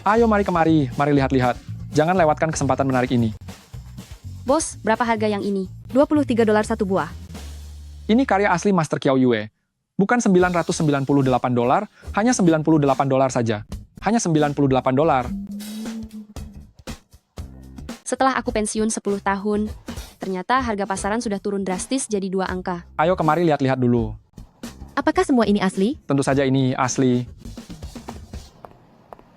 Ayo mari kemari, mari lihat-lihat. Jangan lewatkan kesempatan menarik ini. Bos, berapa harga yang ini? $23 satu buah. Ini karya asli Master Qiao Yue. Bukan $998, hanya $98 saja. Hanya $98. Setelah aku pensiun 10 tahun, ternyata harga pasaran sudah turun drastis jadi 2 angka. Ayo kemari lihat-lihat dulu. Apakah semua ini asli? Tentu saja ini asli.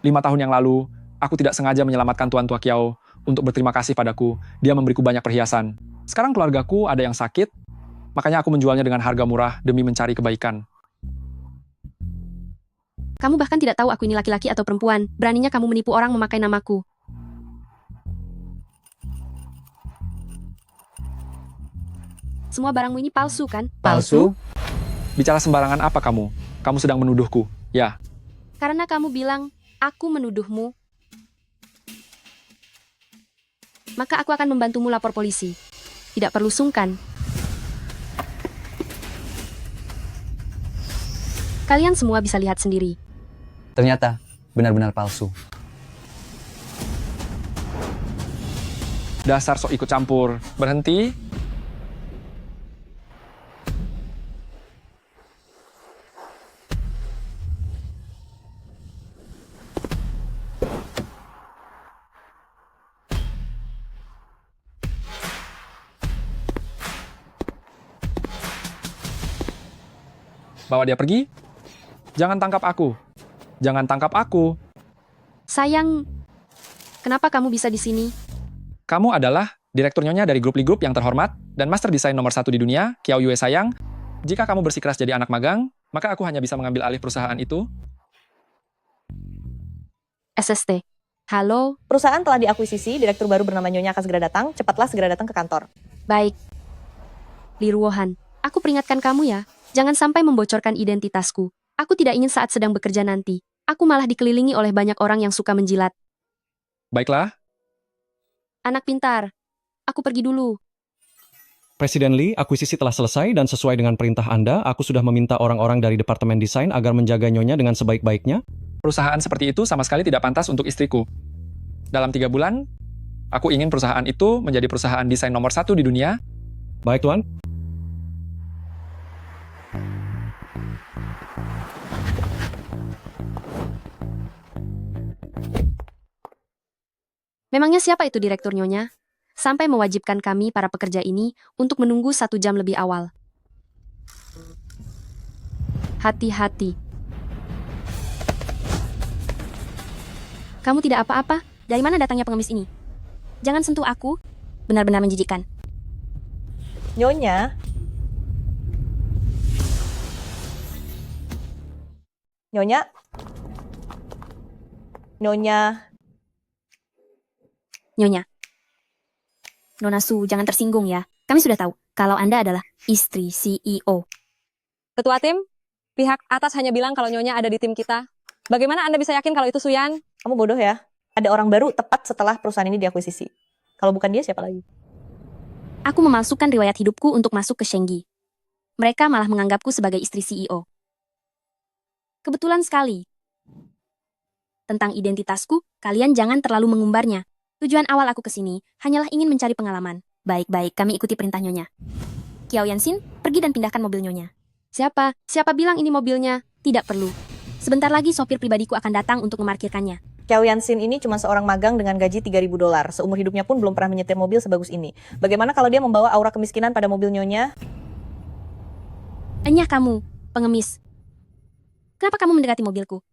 5 tahun yang lalu, aku tidak sengaja menyelamatkan Tuan Tua Qiao untuk berterima kasih padaku. Dia memberiku banyak perhiasan. Sekarang keluargaku ada yang sakit, makanya aku menjualnya dengan harga murah demi mencari kebaikan. Kamu bahkan tidak tahu aku ini laki-laki atau perempuan. Beraninya kamu menipu orang memakai namaku. Semua barangmu ini palsu, kan? Palsu? Bicara sembarangan apa kamu? Kamu sedang menuduhku, ya? Karena kamu bilang, aku menuduhmu. Maka aku akan membantumu lapor polisi. Tidak perlu sungkan. Kalian semua bisa lihat sendiri. Ternyata benar-benar palsu. Dasar sok ikut campur. Berhenti. Bawa dia pergi. Jangan tangkap aku. Jangan tangkap aku. Sayang, kenapa kamu bisa di sini? Kamu adalah direktur nyonya dari grup Li Group yang terhormat dan master desain nomor 1 di dunia, Qiao Yue sayang. Jika kamu bersikeras jadi anak magang, maka aku hanya bisa mengambil alih perusahaan itu. SST. Halo, Perusahaan telah diakuisisi, direktur baru bernama Nyonya akan segera datang. Cepatlah segera datang ke kantor. baik. Li Ruohan, aku peringatkan kamu ya. Jangan sampai membocorkan identitasku. Aku tidak ingin saat sedang bekerja nanti. Aku malah dikelilingi oleh banyak orang yang suka menjilat. Baiklah, Anak pintar. Aku pergi dulu. Presiden Lee, akuisisi telah selesai dan sesuai dengan perintah Anda, aku sudah meminta orang-orang dari Departemen Desain agar menjaga Nyonya dengan sebaik-baiknya. perusahaan seperti itu sama sekali tidak pantas untuk istriku. Dalam 3 bulan, aku ingin perusahaan itu menjadi perusahaan desain nomor 1 di dunia. Baik, Tuan. Memangnya siapa itu direktur Nyonya? Sampai mewajibkan kami para pekerja ini untuk menunggu 1 jam lebih awal. Hati-hati. Kamu tidak apa-apa? Dari mana datangnya pengemis ini? Jangan sentuh aku. Benar-benar menjijikkan. Nyonya. Nyonya. Nyonya. Nyonya. Nona Su, jangan tersinggung ya. Kami sudah tahu kalau Anda adalah istri CEO. Ketua tim, pihak atas hanya bilang kalau Nyonya ada di tim kita. Bagaimana Anda bisa yakin kalau itu Suyan? Kamu bodoh ya. Ada orang baru tepat setelah perusahaan ini diakuisisi. Kalau bukan dia, siapa lagi? Aku memalsukan riwayat hidupku untuk masuk ke Shenggi. Mereka malah menganggapku sebagai istri CEO. Kebetulan sekali. Tentang identitasku, kalian jangan terlalu mengumbarnya. Tujuan awal aku ke sini hanyalah ingin mencari pengalaman. Baik-baik, kami ikuti perintah Nyonya. Qiao Yanxin, pergi dan pindahkan mobil Nyonya. Siapa? Siapa bilang ini mobilnya? Tidak perlu. Sebentar lagi sopir pribadiku akan datang untuk memarkirkannya. Qiao Yanxin ini cuma seorang magang dengan gaji $3.000. Seumur hidupnya pun belum pernah menyetir mobil sebagus ini. Bagaimana kalau dia membawa aura kemiskinan pada mobil Nyonya? Enyah kamu, pengemis. Kenapa kamu mendekati mobilku?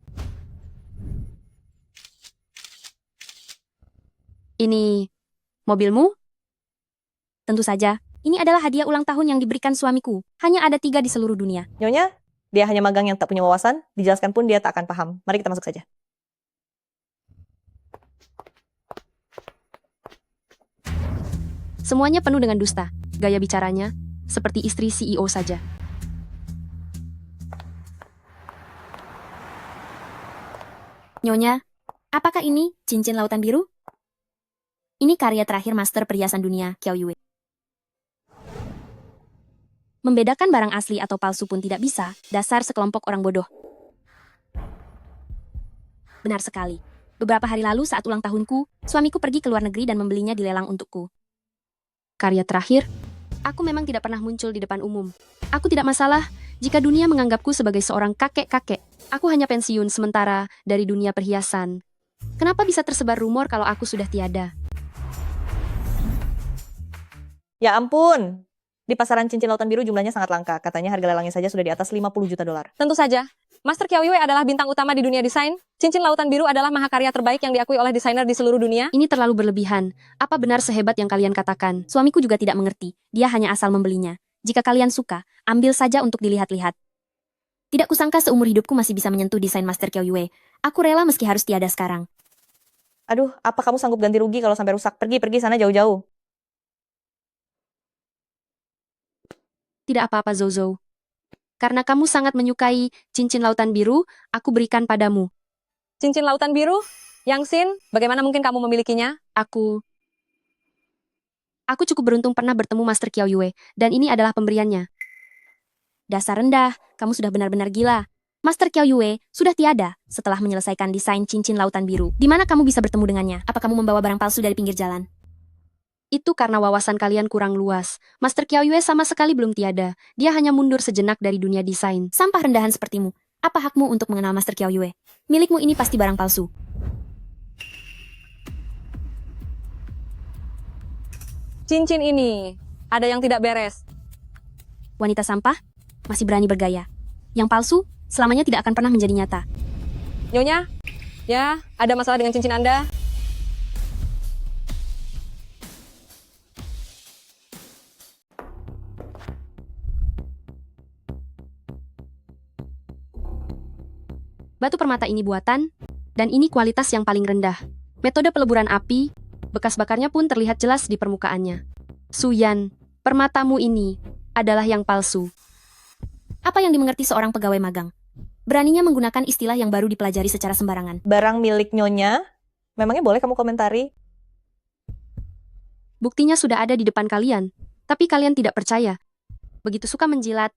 Ini mobilmu? Tentu saja, ini adalah hadiah ulang tahun yang diberikan suamiku. Hanya ada 3 di seluruh dunia. Nyonya, dia hanya magang yang tak punya wawasan. Dijelaskan pun dia tak akan paham. Mari kita masuk saja. Semuanya penuh dengan dusta. Gaya bicaranya seperti istri CEO saja. Nyonya, apakah ini cincin lautan biru? Ini karya terakhir master perhiasan dunia, Qiao Yue. Membedakan barang asli atau palsu pun tidak bisa, dasar sekelompok orang bodoh. Benar sekali. Beberapa hari lalu saat ulang tahunku, suamiku pergi ke luar negeri dan membelinya di lelang untukku. Karya terakhir, aku memang tidak pernah muncul di depan umum. Aku tidak masalah jika dunia menganggapku sebagai seorang kakek-kakek. Aku hanya pensiun sementara dari dunia perhiasan. Kenapa bisa tersebar rumor kalau aku sudah tiada? Ya ampun. Di pasaran cincin lautan biru jumlahnya sangat langka. Katanya harga lelangnya saja sudah di atas 50 juta dolar. Tentu saja, Master Qiao Yue adalah bintang utama di dunia desain. Cincin lautan biru adalah mahakarya terbaik yang diakui oleh desainer di seluruh dunia. Ini terlalu berlebihan. Apa benar sehebat yang kalian katakan? Suamiku juga tidak mengerti. Dia hanya asal membelinya. Jika kalian suka, ambil saja untuk dilihat-lihat. Tidak kusangka seumur hidupku masih bisa menyentuh desain Master Qiao Yue. Aku rela meski harus tiada sekarang. Aduh, apa kamu sanggup ganti rugi kalau sampai rusak? Pergi sana jauh-jauh. Tidak apa-apa, Zozo. Karena kamu sangat menyukai cincin lautan biru, aku berikan padamu. Cincin lautan biru? Yang Xin, bagaimana mungkin kamu memilikinya? Aku cukup beruntung pernah bertemu Master Qiao Yue, dan ini adalah pemberiannya. Dasar rendah, kamu sudah benar-benar gila. Master Qiao Yue sudah tiada setelah menyelesaikan desain cincin lautan biru. Di mana kamu bisa bertemu dengannya? Apa kamu membawa barang palsu dari pinggir jalan? Itu karena wawasan kalian kurang luas. Master Qiao Yue sama sekali belum tiada. Dia hanya mundur sejenak dari dunia desain. Sampah rendahan sepertimu. Apa hakmu untuk mengenal Master Qiao Yue? Milikmu ini pasti barang palsu. Cincin ini, ada yang tidak beres. Wanita sampah masih berani bergaya. Yang palsu selamanya tidak akan pernah menjadi nyata. Nyonya, ya, ada masalah dengan cincin Anda. Batu permata ini buatan, dan ini kualitas yang paling rendah. Metode peleburan api, bekas bakarnya pun terlihat jelas di permukaannya. Suyan, permatamu ini adalah yang palsu. Apa yang dimengerti seorang pegawai magang? Beraninya menggunakan istilah yang baru dipelajari secara sembarangan. Barang milik Nyonya, memangnya boleh kamu komentari? Buktinya sudah ada di depan kalian, tapi kalian tidak percaya. Begitu suka menjilat,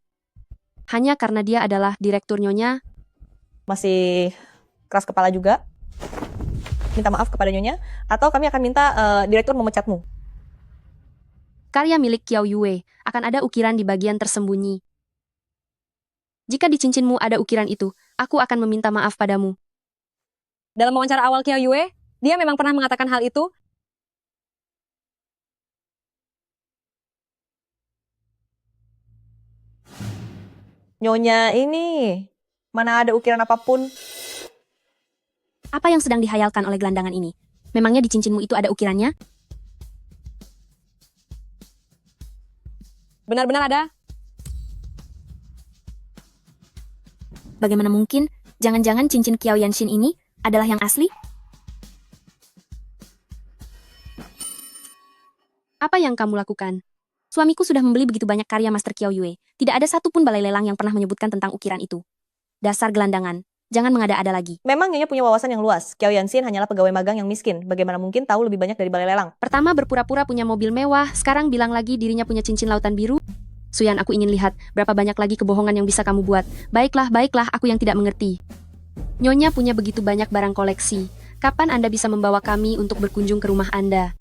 hanya karena dia adalah direktur Nyonya. Masih keras kepala juga? Minta maaf kepada Nyonya? Atau kami akan minta direktur memecatmu? Karya milik Qiao Yue akan ada ukiran di bagian tersembunyi. Jika di cincinmu ada ukiran itu, aku akan meminta maaf padamu. Dalam wawancara awal Qiao Yue, dia memang pernah mengatakan hal itu. Nyonya ini, mana ada ukiran apapun? Apa yang sedang dihayalkan oleh gelandangan ini? Memangnya di cincinmu itu ada ukirannya? Benar-benar ada. Bagaimana mungkin? Jangan-jangan cincin Qiao Yanshin ini adalah yang asli? Apa yang kamu lakukan? Suamiku sudah membeli begitu banyak karya Master Qiao Yue. Tidak ada satupun balai lelang yang pernah menyebutkan tentang ukiran itu. Dasar gelandangan. Jangan mengada-ada lagi. Memang Nyonya punya wawasan yang luas. Qiao Yanshin hanyalah pegawai magang yang miskin. Bagaimana mungkin tahu lebih banyak dari balai lelang? Pertama berpura-pura punya mobil mewah, sekarang bilang lagi dirinya punya cincin lautan biru. Suyan, aku ingin lihat berapa banyak lagi kebohongan yang bisa kamu buat. Baiklah, aku yang tidak mengerti. Nyonya punya begitu banyak barang koleksi. Kapan Anda bisa membawa kami untuk berkunjung ke rumah Anda?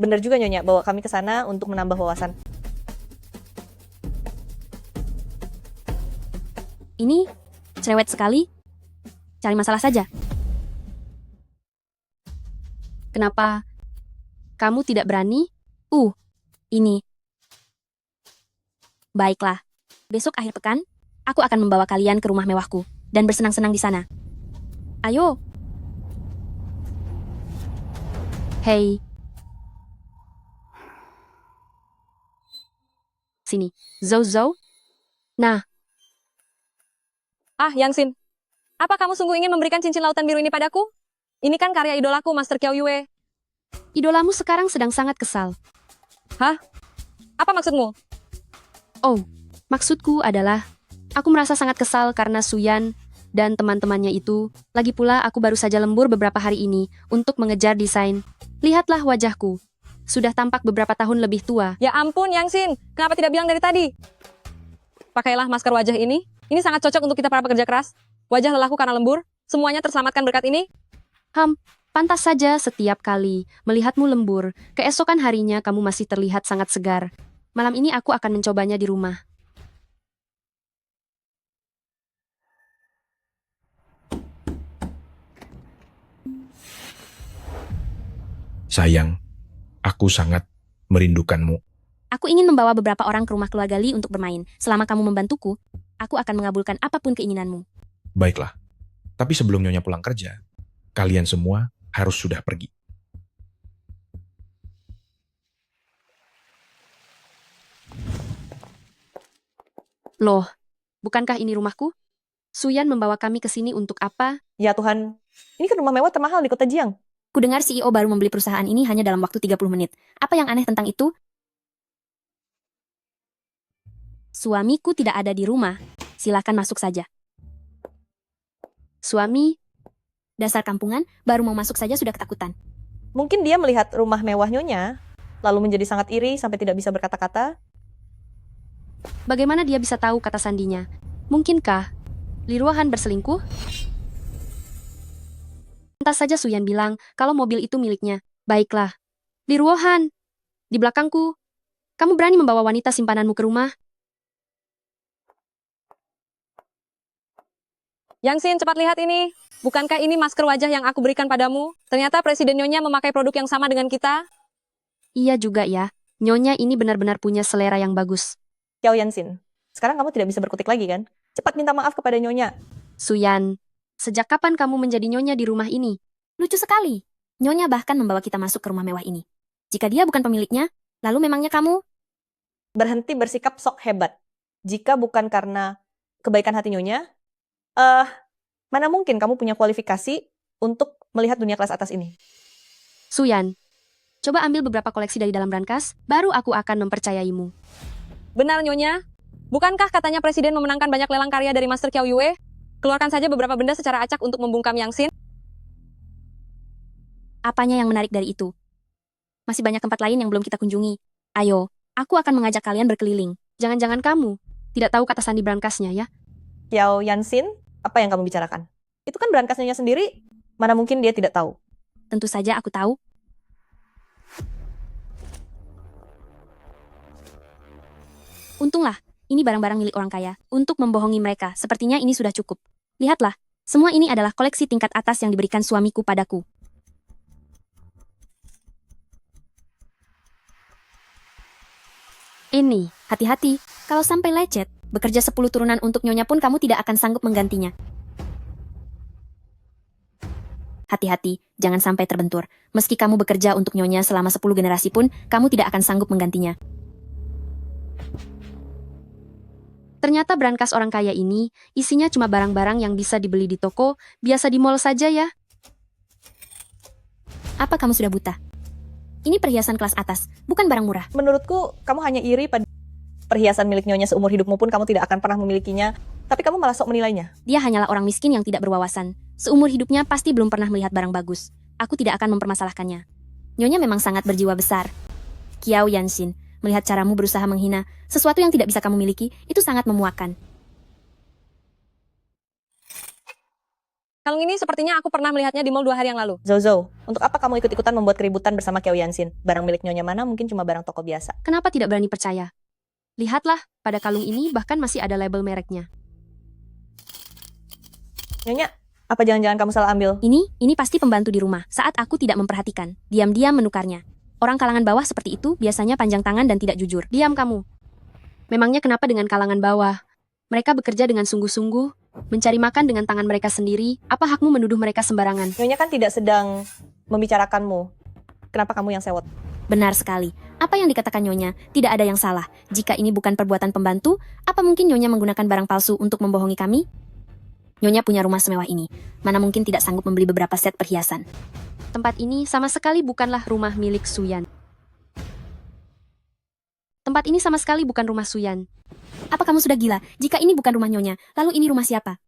Benar juga Nyonya, bawa kami ke sana untuk menambah wawasan. Ini cerewet sekali. Cari masalah saja. Kenapa kamu tidak berani? Ini. Baiklah. Besok akhir pekan, aku akan membawa kalian ke rumah mewahku dan bersenang-senang di sana. Ayo. Hei. Sini. Zozo. Nah, Yang Xin, apa kamu sungguh ingin memberikan cincin lautan biru ini padaku? Ini kan karya idolaku, Master Qiao Yue. idolamu sekarang sedang sangat kesal. Apa maksudmu? Oh, maksudku adalah, aku merasa sangat kesal karena Suyan dan teman-temannya itu. Lagi pula aku baru saja lembur beberapa hari ini untuk mengejar desain. Lihatlah wajahku. Sudah tampak beberapa tahun lebih tua. Ya ampun, Yang Xin, kenapa tidak bilang dari tadi? Pakailah masker wajah ini. Ini sangat cocok untuk kita para pekerja keras. Wajah lelahku karena lembur. Semuanya terselamatkan berkat ini. Pantas saja setiap kali melihatmu lembur, keesokan harinya kamu masih terlihat sangat segar. Malam ini aku akan mencobanya di rumah. Sayang, aku sangat merindukanmu. Aku ingin membawa beberapa orang ke rumah keluarga Lee untuk bermain. Selama kamu membantuku, aku akan mengabulkan apapun keinginanmu. Baiklah, tapi sebelum Nyonya pulang kerja, kalian semua harus sudah pergi. Loh, bukankah ini rumahku? Suyan membawa kami ke sini untuk apa? Ya Tuhan, ini kan rumah mewah termahal di kota Jiang. Kudengar CEO baru membeli perusahaan ini hanya dalam waktu 30 menit. Apa yang aneh tentang itu? Suamiku tidak ada di rumah. Silakan masuk saja. Suami, dasar kampungan, baru mau masuk saja sudah ketakutan. Mungkin dia melihat rumah mewah Nyonya, lalu menjadi sangat iri sampai tidak bisa berkata-kata. Bagaimana dia bisa tahu kata sandinya? Mungkinkah Li Ruohan berselingkuh? Pantas saja Suyan bilang kalau mobil itu miliknya. Baiklah. Li Ruohan, di belakangku. Kamu berani membawa wanita simpananmu ke rumah? Yangsin, cepat lihat ini. Bukankah ini masker wajah yang aku berikan padamu? Ternyata Presiden Nyonya memakai produk yang sama dengan kita. Iya juga ya. Nyonya ini benar-benar punya selera yang bagus. Xiao Yanxin, sekarang kamu tidak bisa berkutik lagi kan? Cepat minta maaf kepada Nyonya. Suyan, sejak kapan kamu menjadi nyonya di rumah ini? Lucu sekali. Nyonya bahkan membawa kita masuk ke rumah mewah ini. Jika dia bukan pemiliknya, lalu memangnya kamu? Berhenti bersikap sok hebat. Jika bukan karena kebaikan hati Nyonya, mana mungkin kamu punya kualifikasi untuk melihat dunia kelas atas ini? Suyan, coba ambil beberapa koleksi dari dalam brankas, baru aku akan mempercayaimu. Benar, Nyonya. Bukankah katanya Presiden memenangkan banyak lelang karya dari Master Qiao Yue? Keluarkan saja beberapa benda secara acak untuk membungkam Yangsin. Apanya yang menarik dari itu? Masih banyak tempat lain yang belum kita kunjungi. Ayo, aku akan mengajak kalian berkeliling. Jangan-jangan kamu tidak tahu kata sandi brankasnya ya? Xiao Yanxin, apa yang kamu bicarakan? Itu kan brankas Nyonya sendiri. Mana mungkin dia tidak tahu? Tentu saja aku tahu. Untunglah, ini barang-barang milik orang kaya. Untuk membohongi mereka, sepertinya ini sudah cukup. Lihatlah, semua ini adalah koleksi tingkat atas yang diberikan suamiku padaku. Ini, hati-hati, kalau sampai lecet, bekerja 10 turunan untuk nyonya pun kamu tidak akan sanggup menggantinya. Hati-hati, jangan sampai terbentur. Meski kamu bekerja untuk nyonya selama 10 generasi pun, kamu tidak akan sanggup menggantinya. Ternyata brankas orang kaya ini, isinya cuma barang-barang yang bisa dibeli di toko, biasa di mall saja ya. Apa kamu sudah buta? Ini perhiasan kelas atas, bukan barang murah. Menurutku, kamu hanya iri pada perhiasan milik Nyonya seumur hidupmu pun kamu tidak akan pernah memilikinya. Tapi kamu malah sok menilainya. Dia hanyalah orang miskin yang tidak berwawasan. Seumur hidupnya pasti belum pernah melihat barang bagus. Aku tidak akan mempermasalahkannya. Nyonya memang sangat berjiwa besar. Qiao Yanxin, melihat caramu berusaha menghina sesuatu yang tidak bisa kamu miliki, itu sangat memuakkan. Kalung ini sepertinya aku pernah melihatnya di mall 2 hari yang lalu. Zozo, untuk apa kamu ikut-ikutan membuat keributan bersama Qiao Yanxin? Barang milik Nyonya mana mungkin cuma barang toko biasa. Kenapa tidak berani percaya? Lihatlah, pada kalung ini bahkan masih ada label mereknya. Nyonya, apa jangan-jangan kamu salah ambil? Ini pasti pembantu di rumah. Saat aku tidak memperhatikan, diam-diam menukarnya. Orang kalangan bawah seperti itu biasanya panjang tangan dan tidak jujur. Diam kamu. Memangnya kenapa dengan kalangan bawah? Mereka bekerja dengan sungguh-sungguh, mencari makan dengan tangan mereka sendiri. Apa hakmu menuduh mereka sembarangan? Nyonya kan tidak sedang membicarakanmu. Kenapa kamu yang sewot? Benar sekali. Apa yang dikatakan Nyonya, tidak ada yang salah. Jika ini bukan perbuatan pembantu, apa mungkin Nyonya menggunakan barang palsu untuk membohongi kami? Nyonya punya rumah semewah ini. Mana mungkin tidak sanggup membeli beberapa set perhiasan. Tempat ini sama sekali bukanlah rumah milik Suyan. Tempat ini sama sekali bukan rumah Suyan. Apa kamu sudah gila? Jika ini bukan rumah Nyonya, lalu ini rumah siapa?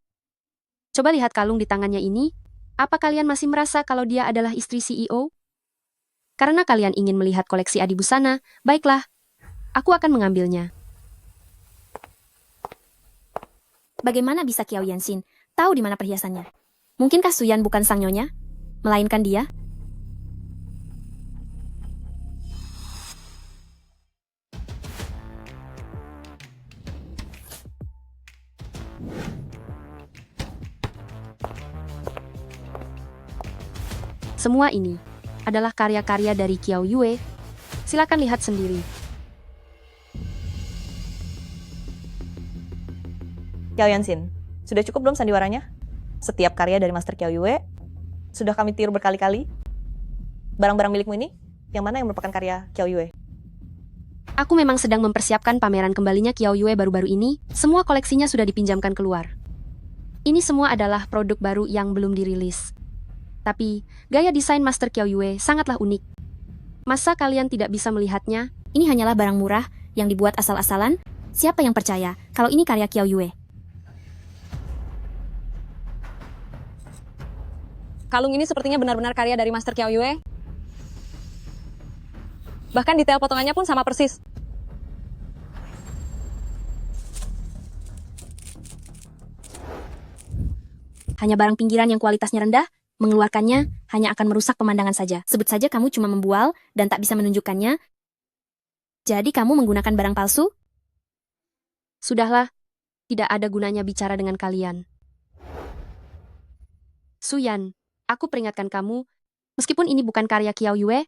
Coba lihat kalung di tangannya ini. Apa kalian masih merasa kalau dia adalah istri CEO? Karena kalian ingin melihat koleksi adi busana, baiklah, aku akan mengambilnya. Bagaimana bisa Qiao Yanxin tahu di mana perhiasannya? Mungkinkah Suyan bukan sang Nyonya? melainkan dia. Semua ini adalah karya-karya dari Qiao Yue. Silakan lihat sendiri. Qiao Yanxin, sudah cukup belum sandiwaranya? Setiap karya dari Master Qiao Yue sudah kami tiru berkali-kali. Barang-barang milikmu ini, yang mana yang merupakan karya Qiao Yue? Aku memang sedang mempersiapkan pameran kembalinya Qiao Yue baru-baru ini. Semua koleksinya sudah dipinjamkan keluar. Ini semua adalah produk baru yang belum dirilis. Tapi, gaya desain Master Qiao Yue sangatlah unik. Masa kalian tidak bisa melihatnya? Ini hanyalah barang murah yang dibuat asal-asalan. Siapa yang percaya kalau ini karya Qiao Yue? Kalung ini sepertinya benar-benar karya dari Master Qiao Yue. Bahkan detail potongannya pun sama persis. Hanya barang pinggiran yang kualitasnya rendah, mengeluarkannya hanya akan merusak pemandangan saja. Sebut saja kamu cuma membual dan tak bisa menunjukkannya. Jadi kamu menggunakan barang palsu? Sudahlah, tidak ada gunanya bicara dengan kalian. Suyan, aku peringatkan kamu, meskipun ini bukan karya Qiao Yue,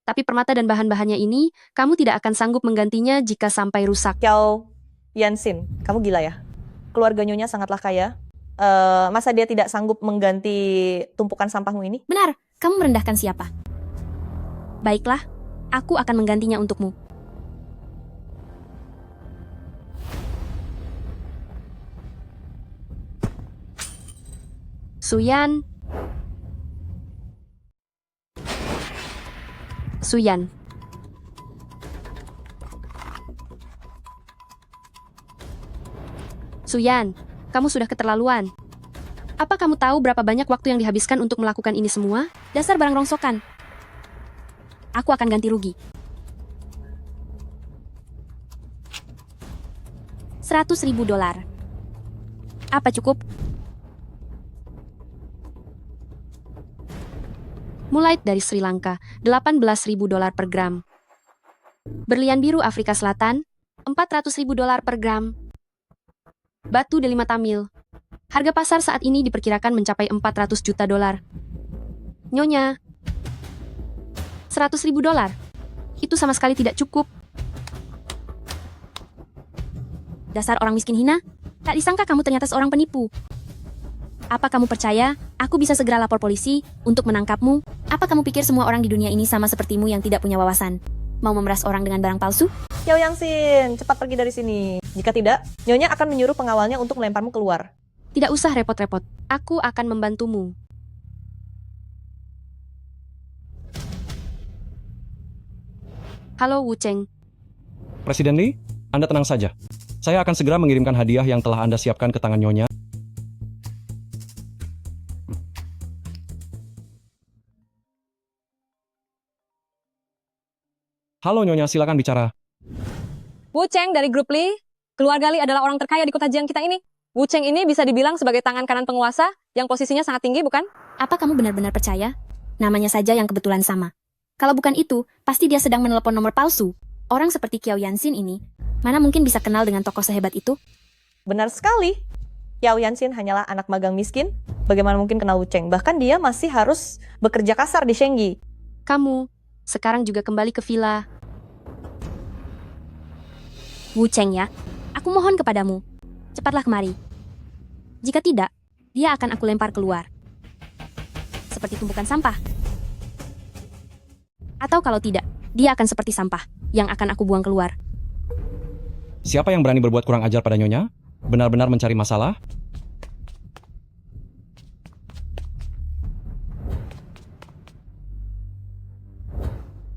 tapi permata dan bahan-bahannya ini, kamu tidak akan sanggup menggantinya jika sampai rusak. Qiao Yanxin, kamu gila ya? Keluarga Nyonya sangatlah kaya. Masa dia tidak sanggup mengganti tumpukan sampahmu ini? Benar, kamu merendahkan siapa? Baiklah, aku akan menggantinya untukmu. Suyan. Suyan. Suyan, kamu sudah keterlaluan. Apa kamu tahu berapa banyak waktu yang dihabiskan untuk melakukan ini semua? Dasar barang rongsokan. Aku akan ganti rugi. 100.000 dolar. Apa cukup? Mulai dari Sri Lanka, 18.000 dolar per gram. Berlian biru Afrika Selatan, 400.000 dolar per gram. Batu Delima Tamil. Harga pasar saat ini diperkirakan mencapai 400 juta dolar. Nyonya, 100.000 dolar. Itu sama sekali tidak cukup. Dasar orang miskin hina, tak disangka kamu ternyata seorang penipu. Apa kamu percaya aku bisa segera lapor polisi untuk menangkapmu? Apa kamu pikir semua orang di dunia ini sama sepertimu yang tidak punya wawasan? Mau memeras orang dengan barang palsu? Qiao Yanxin, cepat pergi dari sini. Jika tidak, Nyonya akan menyuruh pengawalnya untuk melemparmu keluar. Tidak usah repot-repot. Aku akan membantumu. Halo Wu Cheng. Presiden Li, Anda tenang saja. Saya akan segera mengirimkan hadiah yang telah Anda siapkan ke tangan Nyonya. Halo Nyonya, silakan bicara. Wu Cheng dari grup Li. Keluarga Li adalah orang terkaya di kota Jiang kita ini. Wu Cheng ini bisa dibilang sebagai tangan kanan penguasa yang posisinya sangat tinggi, bukan? Apa kamu benar-benar percaya? Namanya saja yang kebetulan sama. Kalau bukan itu, pasti dia sedang menelepon nomor palsu. Orang seperti Qiao Yanxin ini, mana mungkin bisa kenal dengan tokoh sehebat itu? Benar sekali. Qiao Yanxin hanyalah anak magang miskin. Bagaimana mungkin kenal Wu Cheng? Bahkan dia masih harus bekerja kasar di Shenggi. Kamu sekarang juga kembali ke villa. Wu Cheng ya, aku mohon kepadamu, cepatlah kemari. Jika tidak, dia akan aku lempar keluar. Seperti tumpukan sampah. Atau kalau tidak, dia akan seperti sampah yang akan aku buang keluar. Siapa yang berani berbuat kurang ajar pada Nyonya? Benar-benar mencari masalah?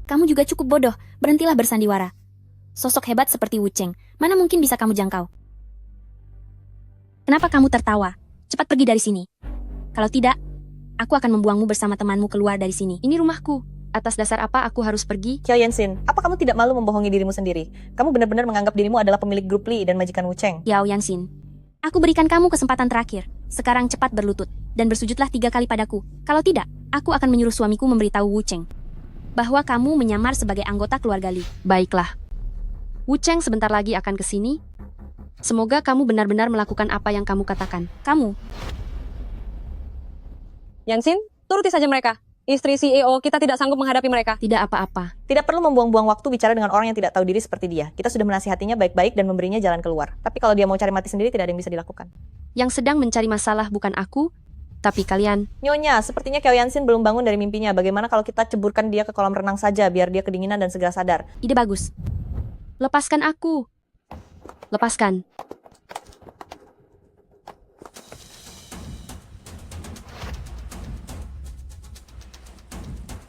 Kamu juga cukup bodoh, berhentilah bersandiwara. Sosok hebat seperti Wu Cheng, mana mungkin bisa kamu jangkau? Kenapa kamu tertawa? Cepat pergi dari sini. Kalau tidak, aku akan membuangmu bersama temanmu keluar dari sini. Ini rumahku. Atas dasar apa aku harus pergi? Qiao Yanxin, apa kamu tidak malu membohongi dirimu sendiri? Kamu benar-benar menganggap dirimu adalah pemilik grup Li dan majikan Wu Cheng. Qiao Yanxin, aku berikan kamu kesempatan terakhir. Sekarang cepat berlutut, dan bersujudlah 3 kali padaku. Kalau tidak, Aku akan menyuruh suamiku memberitahu Wu Cheng bahwa kamu menyamar sebagai anggota keluarga Li. Baiklah. Wu Cheng sebentar lagi akan ke sini. Semoga kamu benar-benar melakukan apa yang kamu katakan. Kamu. Yansin, turuti saja mereka. Istri CEO, kita tidak sanggup menghadapi mereka. Tidak apa-apa. Tidak perlu membuang-buang waktu bicara dengan orang yang tidak tahu diri seperti dia. Kita sudah menasihatinya baik-baik dan memberinya jalan keluar. Tapi kalau dia mau cari mati sendiri, tidak ada yang bisa dilakukan. Yang sedang mencari masalah bukan aku, tapi kalian. Nyonya, sepertinya Kiao Yansin belum bangun dari mimpinya. Bagaimana kalau kita ceburkan dia ke kolam renang saja, biar dia kedinginan dan segera sadar? Ide bagus. Lepaskan aku. Lepaskan.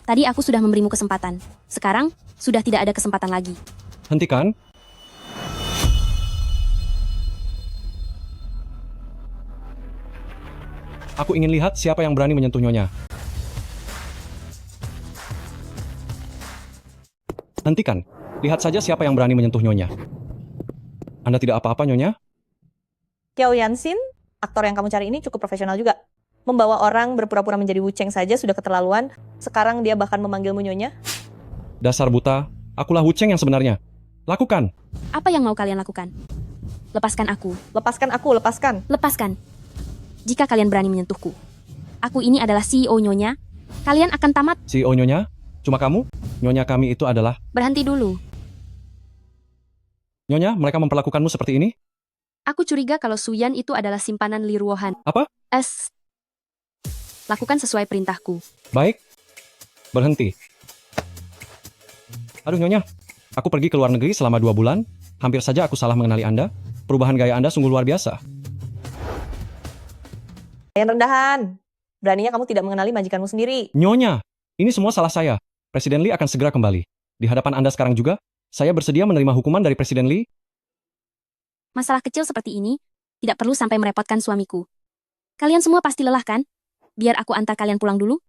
Tadi aku sudah memberimu kesempatan. Sekarang, sudah tidak ada kesempatan lagi. Hentikan. Aku ingin lihat siapa yang berani menyentuh Nyonya. Hentikan. Lihat saja siapa yang berani menyentuh Nyonya. Anda tidak apa-apa, Nyonya? Kiao Yansin, aktor yang kamu cari ini cukup profesional juga. Membawa orang berpura-pura menjadi Wu Cheng saja sudah keterlaluan. Sekarang dia bahkan memanggilmu Nyonya. Dasar buta. Akulah Wu Cheng yang sebenarnya. Lakukan. Apa yang mau kalian lakukan? Lepaskan aku. Lepaskan aku, lepaskan. Lepaskan. Jika kalian berani menyentuhku. Aku ini adalah CEO Nyonya. Kalian akan tamat. CEO Nyonya? Cuma kamu? Nyonya kami itu adalah... Berhenti dulu. Nyonya, mereka memperlakukanmu seperti ini? Aku curiga kalau Suyan itu adalah simpanan Li Ruohan. Apa? Lakukan sesuai perintahku. Baik. Berhenti. Aduh, Nyonya. Aku pergi ke luar negeri selama 2 bulan. Hampir saja aku salah mengenali Anda. Perubahan gaya Anda sungguh luar biasa. Yang rendahan. Beraninya kamu tidak mengenali majikanmu sendiri. Nyonya, ini semua salah saya. Presiden Lee akan segera kembali. Di hadapan Anda sekarang juga, saya bersedia menerima hukuman dari Presiden Lee. Masalah kecil seperti ini tidak perlu sampai merepotkan suamiku. Kalian semua pasti lelah kan? Biar aku antar kalian pulang dulu.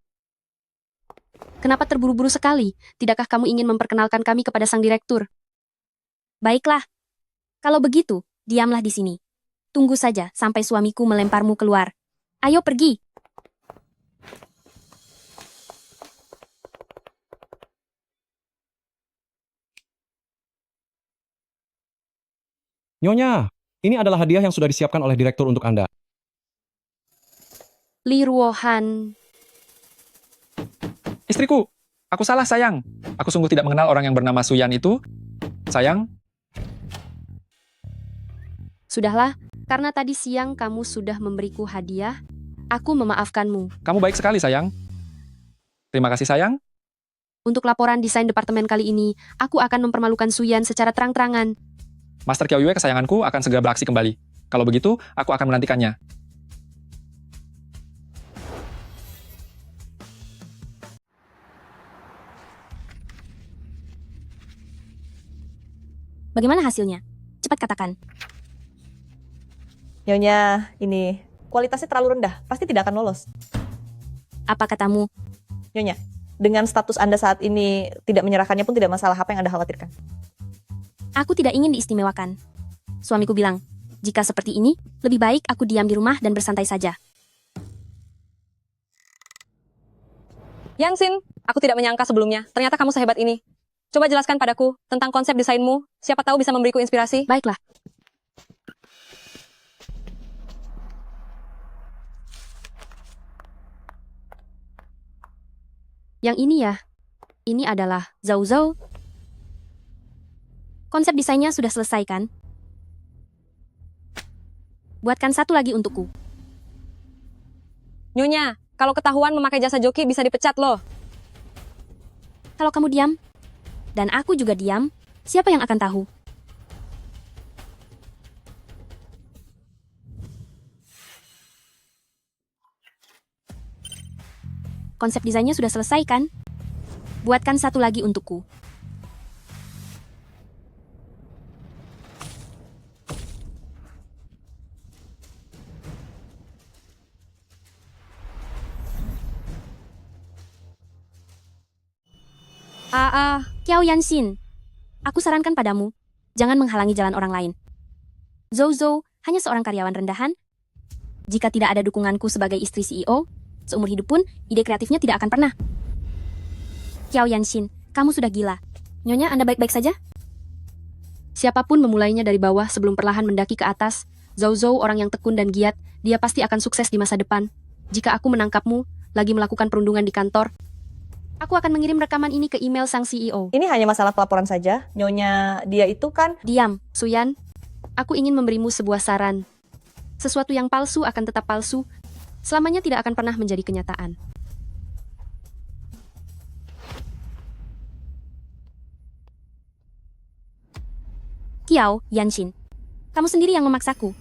Kenapa terburu-buru sekali? Tidakkah kamu ingin memperkenalkan kami kepada sang direktur? Baiklah. Kalau begitu, diamlah di sini. Tunggu saja sampai suamiku melemparmu keluar. Ayo pergi. Nyonya, ini adalah hadiah yang sudah disiapkan oleh direktur untuk Anda. Li Ruohan. Istriku, aku salah sayang. Aku sungguh tidak mengenal orang yang bernama Suyan itu. Sayang, Sudahlah, karena tadi siang kamu sudah memberiku hadiah, aku memaafkanmu. kamu baik sekali sayang. Terima kasih sayang. Untuk laporan desain departemen kali ini, aku akan mempermalukan Suyan secara terang-terangan. Master Kiao Yue kesayanganku akan segera beraksi kembali. Kalau begitu, aku akan menantikannya. Bagaimana hasilnya? Cepat katakan. Nyonya, ini kualitasnya terlalu rendah. Pasti tidak akan lolos. Apa katamu? Nyonya, dengan status Anda saat ini tidak menyerahkannya pun tidak masalah. Apa yang Anda khawatirkan? Aku tidak ingin diistimewakan. Suamiku bilang, jika seperti ini, lebih baik aku diam di rumah dan bersantai saja. Yansin, aku tidak menyangka sebelumnya. Ternyata kamu sehebat ini. Coba jelaskan padaku tentang konsep desainmu. Siapa tahu bisa memberiku inspirasi. Baiklah. Yang ini ya, ini adalah Zhao Zhao. Konsep desainnya sudah selesai kan? Buatkan satu lagi untukku. Nyonya, kalau ketahuan memakai jasa joki bisa dipecat loh. Kalau kamu diam, dan aku juga diam, siapa yang akan tahu? Konsep desainnya sudah selesai kan? Buatkan satu lagi untukku. Kiao Yansin, aku sarankan padamu, jangan menghalangi jalan orang lain. Zhou Zhou hanya seorang karyawan rendahan. Jika tidak ada dukunganku sebagai istri CEO, Seumur hidup pun, ide kreatifnya tidak akan pernah. Qiao Yanshin, kamu sudah gila. Nyonya, Anda baik-baik saja? Siapapun memulainya dari bawah sebelum perlahan mendaki ke atas, Zhou Zhou orang yang tekun dan giat, dia pasti akan sukses di masa depan. Jika aku menangkapmu, lagi melakukan perundungan di kantor, aku akan mengirim rekaman ini ke email sang CEO. Ini hanya masalah pelaporan saja. Nyonya dia itu kan... Diam, Suyan. Aku ingin memberimu sebuah saran. Sesuatu yang palsu akan tetap palsu, selamanya tidak akan pernah menjadi kenyataan. Qiao Yanshin, kamu sendiri yang memaksaku.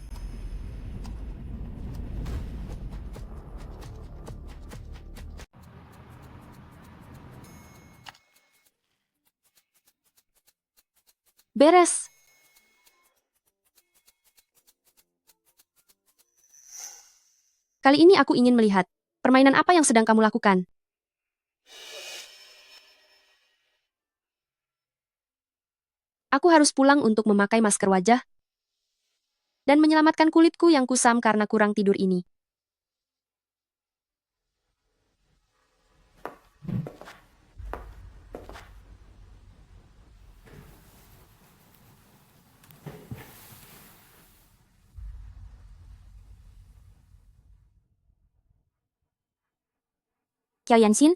Beres. Kali ini aku ingin melihat permainan apa yang sedang kamu lakukan. Aku harus pulang untuk memakai masker wajah dan menyelamatkan kulitku yang kusam karena kurang tidur ini. Qiao Yanshin,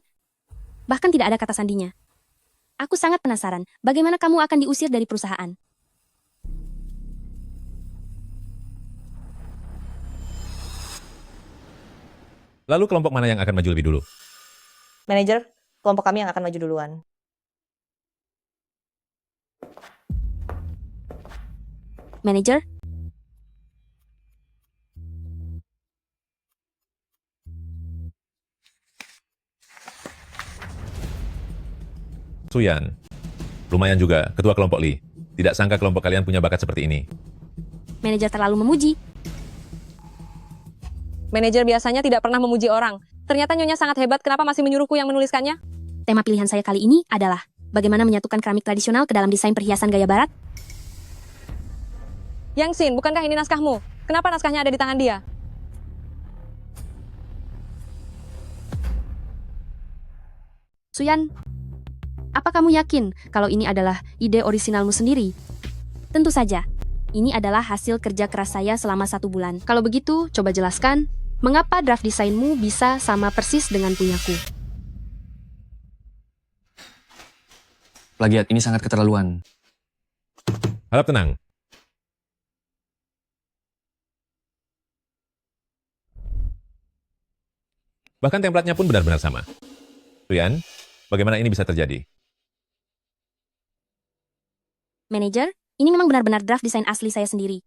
bahkan tidak ada kata sandinya. Aku sangat penasaran, bagaimana kamu akan diusir dari perusahaan? Lalu kelompok mana yang akan maju lebih dulu? Manajer, kelompok kami yang akan maju duluan. Manajer, Suyan. Lumayan juga, ketua kelompok Li. Tidak sangka kelompok kalian punya bakat seperti ini. manajer terlalu memuji. Manajer biasanya tidak pernah memuji orang. Ternyata Nyonya sangat hebat, kenapa masih menyuruhku yang menuliskannya? Tema pilihan saya kali ini adalah bagaimana menyatukan keramik tradisional ke dalam desain perhiasan gaya barat. Yang Xin, bukankah ini naskahmu? Kenapa naskahnya ada di tangan dia? Suyan, apa kamu yakin kalau ini adalah ide orisinalmu sendiri? Tentu saja, ini adalah hasil kerja keras saya selama 1 bulan. Kalau begitu, coba jelaskan, mengapa draft desainmu bisa sama persis dengan punyaku? Plagiat ini sangat keterlaluan. Harap tenang. Bahkan templatenya pun benar-benar sama. Suyan, bagaimana ini bisa terjadi? Manajer, ini memang benar-benar draft desain asli saya sendiri.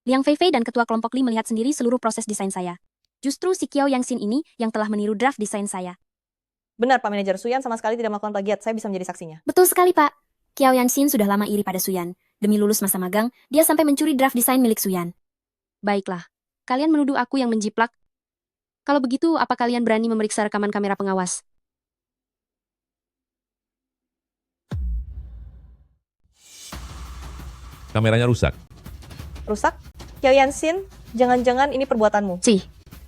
Liang Feifei dan ketua kelompok Li melihat sendiri seluruh proses desain saya. Justru si Qiao Yanshin ini yang telah meniru draft desain saya. Benar, Pak Manajer. Suyan sama sekali tidak melakukan plagiat. Saya bisa menjadi saksinya. Betul sekali, Pak. Qiao Yanshin sudah lama iri pada Suyan. Demi lulus masa magang, dia sampai mencuri draft desain milik Suyan. Baiklah, kalian menuduh aku yang menjiplak. Kalau begitu, apa kalian berani memeriksa rekaman kamera pengawas? Kameranya rusak. Rusak? Qiao Yanshin, jangan-jangan ini perbuatanmu.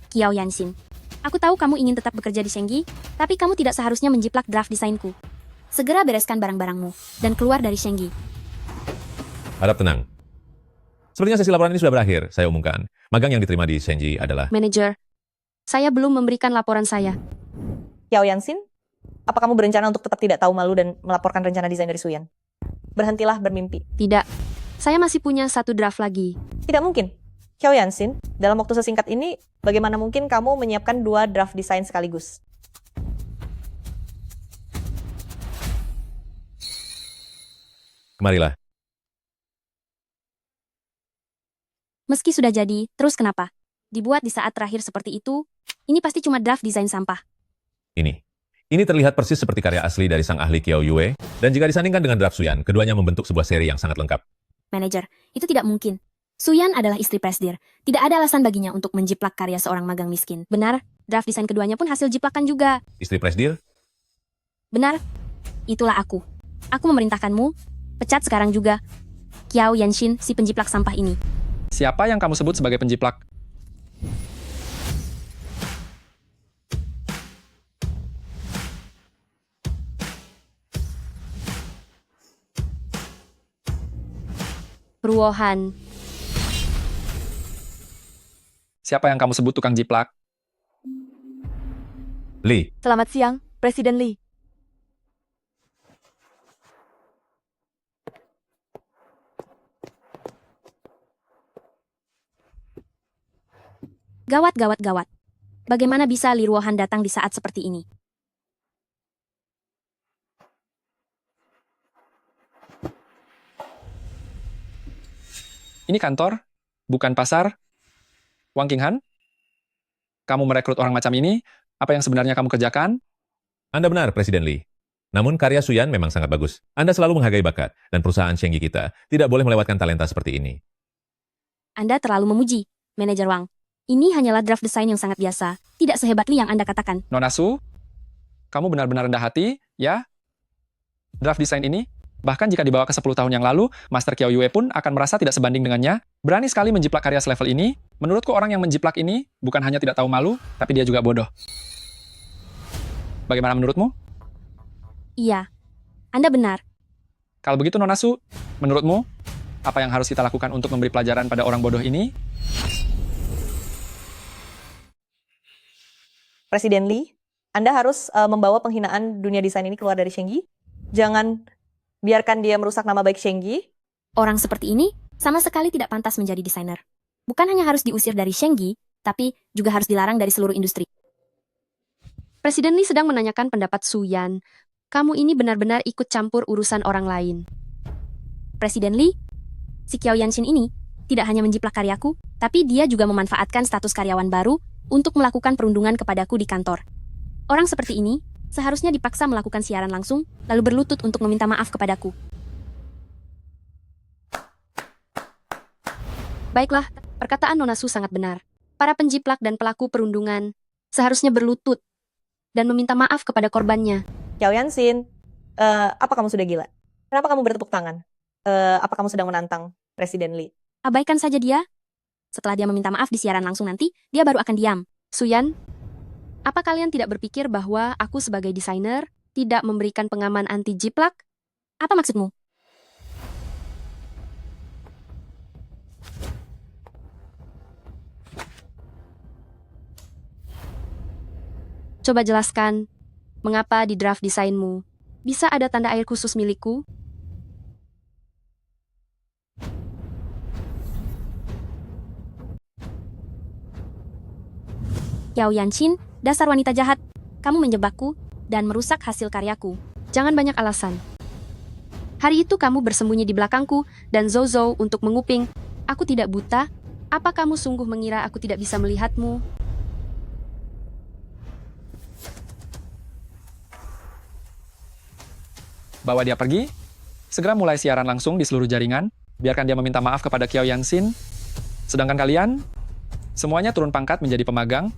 Qiao Yanshin, aku tahu kamu ingin tetap bekerja di Shenggi, tapi kamu tidak seharusnya menjiplak draft desainku. Segera bereskan barang-barangmu, dan keluar dari Shenggi. Harap tenang. Sepertinya sesi laporan ini sudah berakhir, saya umumkan. Magang yang diterima di Shenji adalah... Manajer, saya belum memberikan laporan saya. Qiao Yanshin, apa kamu berencana untuk tetap tidak tahu malu dan melaporkan rencana desain dari Suyan? Berhentilah bermimpi. Tidak, saya masih punya 1 draft lagi. Tidak mungkin. Qiao Yanshin, dalam waktu sesingkat ini, bagaimana mungkin kamu menyiapkan 2 draft desain sekaligus? Kemarilah. Meski sudah jadi, terus kenapa? Dibuat di saat terakhir seperti itu, ini pasti cuma draft desain sampah. Ini terlihat persis seperti karya asli dari sang ahli Qiao Yue, dan jika disandingkan dengan draft Suyan, keduanya membentuk sebuah seri yang sangat lengkap. Manajer, itu tidak mungkin. Suyan adalah istri presdir. Tidak ada alasan baginya untuk menjiplak karya seorang magang miskin. Benar, draft desain keduanya pun hasil jiplakan juga. Istri presdir? Benar, itulah aku. Aku memerintahkanmu, pecat sekarang juga. Qiao Yanshin, si penjiplak sampah ini. Siapa yang kamu sebut sebagai penjiplak? Ruohan, Siapa yang kamu sebut tukang jiplak? Lee, Selamat siang, Presiden Lee. gawat, gawat, gawat. Bagaimana bisa Li Ruohan datang di saat seperti ini? Ini kantor, bukan pasar. Wang Qinghan, kamu merekrut orang macam ini, apa yang sebenarnya kamu kerjakan? Anda benar, Presiden Lee. Namun karya Suyan memang sangat bagus. Anda selalu menghargai bakat, dan perusahaan Shenggi kita tidak boleh melewatkan talenta seperti ini. Anda terlalu memuji, Manajer Wang. Ini hanyalah draft desain yang sangat biasa, tidak sehebat Li yang Anda katakan. Nona Su, kamu benar-benar rendah hati, ya? Draft desain ini, bahkan jika dibawa ke 10 tahun yang lalu, Master Qiao Yue pun akan merasa tidak sebanding dengannya. Berani sekali menjiplak karya selevel ini. Menurutku orang yang menjiplak ini bukan hanya tidak tahu malu, tapi dia juga bodoh. Bagaimana menurutmu? Iya, Anda benar. Kalau begitu Nona Su, menurutmu, apa yang harus kita lakukan untuk memberi pelajaran pada orang bodoh ini? Presiden Lee, Anda harus membawa penghinaan dunia desain ini keluar dari Shenggi. Jangan biarkan dia merusak nama baik Shenggi. Orang seperti ini sama sekali tidak pantas menjadi desainer. Bukan hanya harus diusir dari Shenggi, tapi juga harus dilarang dari seluruh industri. Presiden Lee sedang menanyakan pendapat Su Yan. Kamu ini benar-benar ikut campur urusan orang lain. Presiden Lee, si Qiao Yanxin ini tidak hanya menjiplak karyaku, tapi dia juga memanfaatkan status karyawan baru untuk melakukan perundungan kepadaku di kantor. Orang seperti ini seharusnya dipaksa melakukan siaran langsung, lalu berlutut untuk meminta maaf kepadaku. Baiklah, perkataan Nona Su sangat benar. Para penjiplak dan pelaku perundungan seharusnya berlutut dan meminta maaf kepada korbannya. Qiao Yanxin, apa kamu sudah gila? Kenapa kamu bertepuk tangan? Apa kamu sedang menantang Presiden Lee? Abaikan saja dia. Setelah dia meminta maaf di siaran langsung nanti, dia baru akan diam. Su Yan, apa kalian tidak berpikir bahwa aku sebagai desainer tidak memberikan pengaman anti jiplak? Apa maksudmu? Coba jelaskan, mengapa di draft desainmu bisa ada tanda air khusus milikku? Qiao Yanxin, dasar wanita jahat. Kamu menjebakku dan merusak hasil karyaku. Jangan banyak alasan. Hari itu kamu bersembunyi di belakangku dan Zhou untuk menguping. Aku tidak buta. Apa kamu sungguh mengira aku tidak bisa melihatmu? Bawa dia pergi, segera mulai siaran langsung di seluruh jaringan, biarkan dia meminta maaf kepada Qiao Yanxin. Sedangkan kalian, semuanya turun pangkat menjadi pemagang,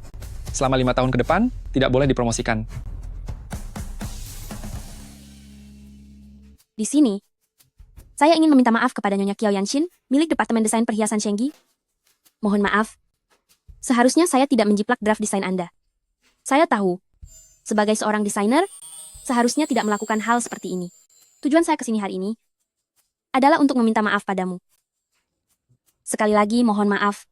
selama 5 tahun ke depan, tidak boleh dipromosikan. Di sini, saya ingin meminta maaf kepada Nyonya Qiao Yanxin, milik Departemen Desain Perhiasan Shenggi. Mohon maaf, seharusnya saya tidak menjiplak draft desain Anda. Saya tahu, sebagai seorang desainer, seharusnya tidak melakukan hal seperti ini. Tujuan saya ke sini hari ini adalah untuk meminta maaf padamu. Sekali lagi, mohon maaf.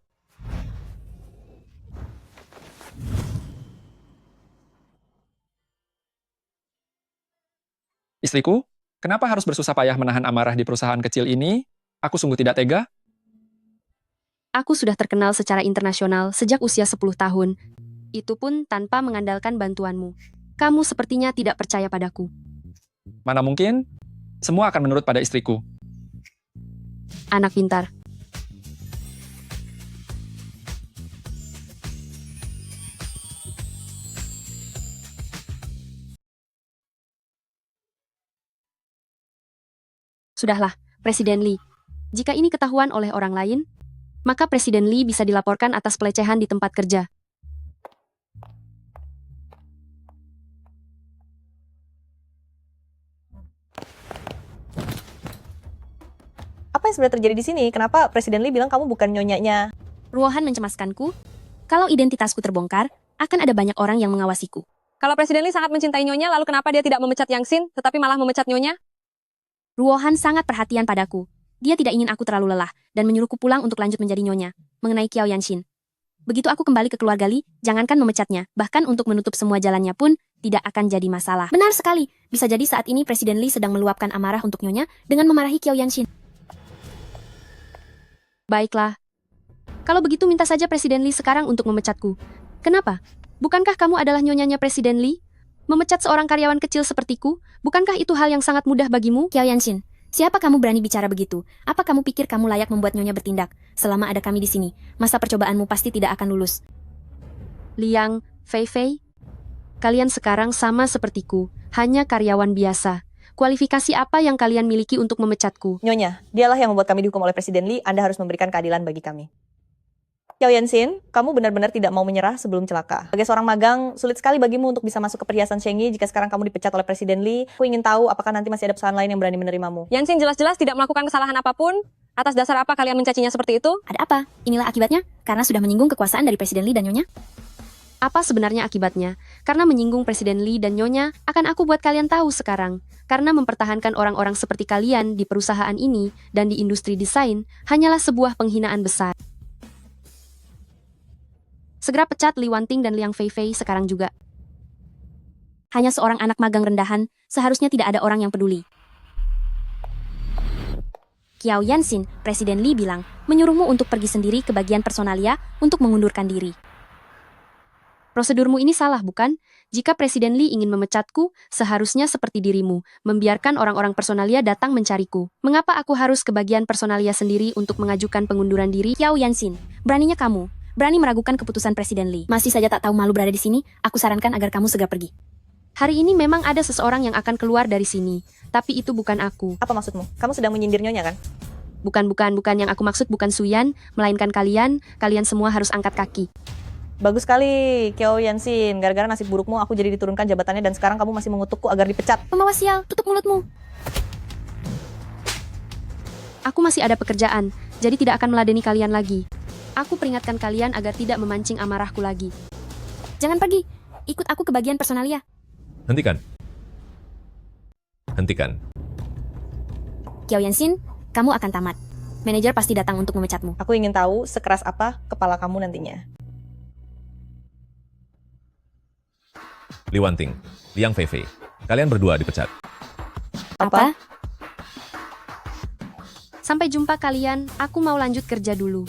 Istriku, kenapa harus bersusah payah menahan amarah di perusahaan kecil ini? Aku sungguh tidak tega. Aku sudah terkenal secara internasional sejak usia 10 tahun. Itu pun tanpa mengandalkan bantuanmu. Kamu sepertinya tidak percaya padaku. Mana mungkin? Semua akan menurut pada istriku. Anak pintar. Sudahlah, Presiden Lee. Jika ini ketahuan oleh orang lain, maka Presiden Lee bisa dilaporkan atas pelecehan di tempat kerja. Apa yang sebenarnya terjadi di sini? Kenapa Presiden Lee bilang kamu bukan nyonyanya? Ruohan mencemaskanku. Kalau identitasku terbongkar, akan ada banyak orang yang mengawasiku. Kalau Presiden Lee sangat mencintai Nyonya, lalu kenapa dia tidak memecat Yang Xin, tetapi malah memecat Nyonya? Ruohan sangat perhatian padaku. Dia tidak ingin aku terlalu lelah dan menyuruhku pulang untuk lanjut menjadi nyonya. Mengenai Qiao Yanshin. Begitu aku kembali ke keluarga Li, jangankan memecatnya, bahkan untuk menutup semua jalannya pun tidak akan jadi masalah. Benar sekali. Bisa jadi saat ini Presiden Li sedang meluapkan amarah untuk nyonya dengan memarahi Qiao Yanshin. Baiklah. Kalau begitu minta saja Presiden Li sekarang untuk memecatku. Kenapa? Bukankah kamu adalah nyonyanya Presiden Li? Memecat seorang karyawan kecil sepertiku, bukankah itu hal yang sangat mudah bagimu? Qiao Yanshin, siapa kamu berani bicara begitu? Apa kamu pikir kamu layak membuat nyonya bertindak? Selama ada kami di sini, masa percobaanmu pasti tidak akan lulus. Liang, Fei Fei, kalian sekarang sama sepertiku, hanya karyawan biasa. Kualifikasi apa yang kalian miliki untuk memecatku? Nyonya, dialah yang membuat kami dihukum oleh Presiden Li, Anda harus memberikan keadilan bagi kami. Qiao Yanshin, kamu benar-benar tidak mau menyerah sebelum celaka. Sebagai seorang magang, sulit sekali bagimu untuk bisa masuk ke perhiasan Shengyi jika sekarang kamu dipecat oleh Presiden Li. Aku ingin tahu apakah nanti masih ada perusahaan lain yang berani menerimamu. Yanshin jelas-jelas tidak melakukan kesalahan apapun. Atas dasar apa kalian mencacinya seperti itu? Ada apa? Inilah akibatnya, karena sudah menyinggung kekuasaan dari Presiden Li dan nyonya. Apa sebenarnya akibatnya? Karena menyinggung Presiden Li dan nyonya, akan aku buat kalian tahu sekarang. Karena mempertahankan orang-orang seperti kalian di perusahaan ini dan di industri desain hanyalah sebuah penghinaan besar. Segera pecat Li Wanting dan Liang Fei Fei sekarang juga. Hanya seorang anak magang rendahan, seharusnya tidak ada orang yang peduli. Qiao Yanshin, Presiden Li bilang, menyuruhmu untuk pergi sendiri ke bagian personalia untuk mengundurkan diri. Prosedurmu ini salah, bukan? Jika Presiden Li ingin memecatku, seharusnya seperti dirimu, membiarkan orang-orang personalia datang mencariku. Mengapa aku harus ke bagian personalia sendiri untuk mengajukan pengunduran diri? Qiao Yanshin, beraninya kamu. Berani meragukan keputusan Presiden Li. Masih saja tak tahu malu berada di sini, aku sarankan agar kamu segera pergi. Hari ini memang ada seseorang yang akan keluar dari sini, tapi itu bukan aku. Apa maksudmu? Kamu sedang menyindir nyonya kan? Bukan yang aku maksud bukan Suyan, melainkan kalian semua harus angkat kaki. Bagus sekali, Qiao Yanshin. Gara-gara nasib burukmu, aku jadi diturunkan jabatannya dan sekarang kamu masih mengutukku agar dipecat. Pembawa sial, tutup mulutmu. Aku masih ada pekerjaan, jadi tidak akan meladeni kalian lagi. Aku peringatkan kalian agar tidak memancing amarahku lagi. Jangan pergi, ikut aku ke bagian personalia. Hentikan. Hentikan. Qiao Yanshin, kamu akan tamat. Manajer pasti datang untuk memecatmu. Aku ingin tahu sekeras apa kepala kamu nantinya. Li Wanting, Liang Fei Fei, kalian berdua dipecat. Apa? Sampai jumpa kalian, aku mau lanjut kerja dulu.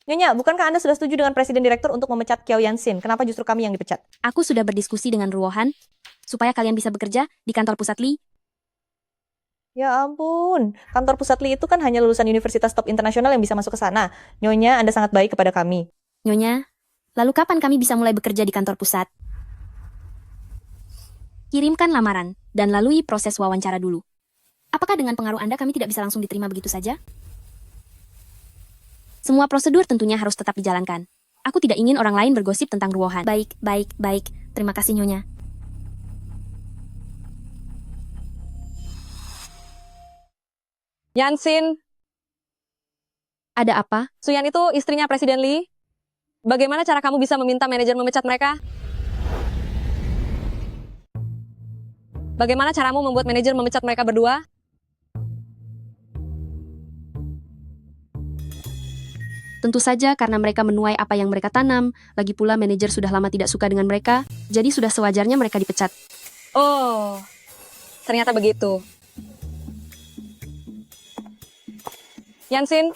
Nyonya, bukankah Anda sudah setuju dengan Presiden Direktur untuk memecat Qiao Yanshin? Kenapa justru kami yang dipecat? Aku sudah berdiskusi dengan Ruohan, supaya kalian bisa bekerja di kantor pusat Li. Ya ampun, kantor pusat Li itu kan hanya lulusan universitas top internasional yang bisa masuk ke sana. Nyonya, Anda sangat baik kepada kami. Nyonya, lalu kapan kami bisa mulai bekerja di kantor pusat? Kirimkan lamaran, dan lalui proses wawancara dulu. Apakah dengan pengaruh Anda kami tidak bisa langsung diterima begitu saja? Semua prosedur tentunya harus tetap dijalankan. Aku tidak ingin orang lain bergosip tentang Ruohan. Baik. Terima kasih, Nyonya. Yanshin, Ada apa? Suyan itu istrinya Presiden Li. Bagaimana cara kamu bisa meminta manajer memecat mereka? Bagaimana caramu membuat manajer memecat mereka berdua? Tentu saja karena mereka menuai apa yang mereka tanam, lagi pula manajer sudah lama tidak suka dengan mereka, jadi sudah sewajarnya mereka dipecat. Oh, ternyata begitu. Yanshin,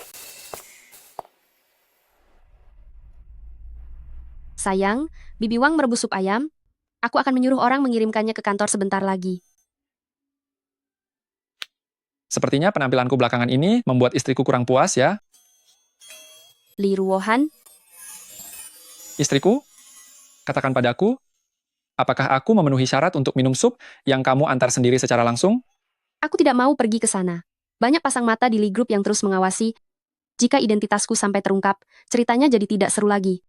Sayang, Bibi Wang merebus sup ayam. Aku akan menyuruh orang mengirimkannya ke kantor sebentar lagi. Sepertinya penampilanku belakangan ini membuat istriku kurang puas ya. Li Ruohan, Istriku, katakan padaku, apakah aku memenuhi syarat untuk minum sup yang kamu antar sendiri secara langsung? aku tidak mau pergi ke sana. Banyak pasang mata di Li Group yang terus mengawasi. Jika identitasku sampai terungkap, ceritanya jadi tidak seru lagi.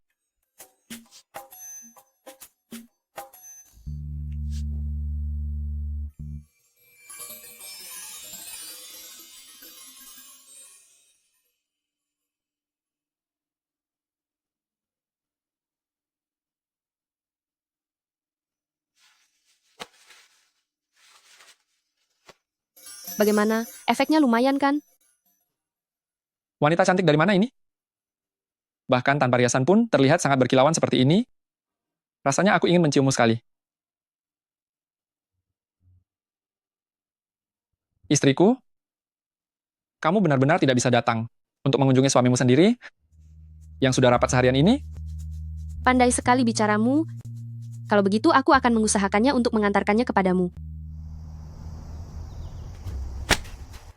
Bagaimana? Efeknya lumayan kan? Wanita cantik dari mana ini? Bahkan tanpa riasan pun terlihat sangat berkilauan seperti ini. Rasanya aku ingin menciummu sekali. Istriku, kamu benar-benar tidak bisa datang untuk mengunjungi suamimu sendiri yang sudah rapat seharian ini? Pandai sekali bicaramu. Kalau begitu, aku akan mengusahakannya untuk mengantarkannya kepadamu.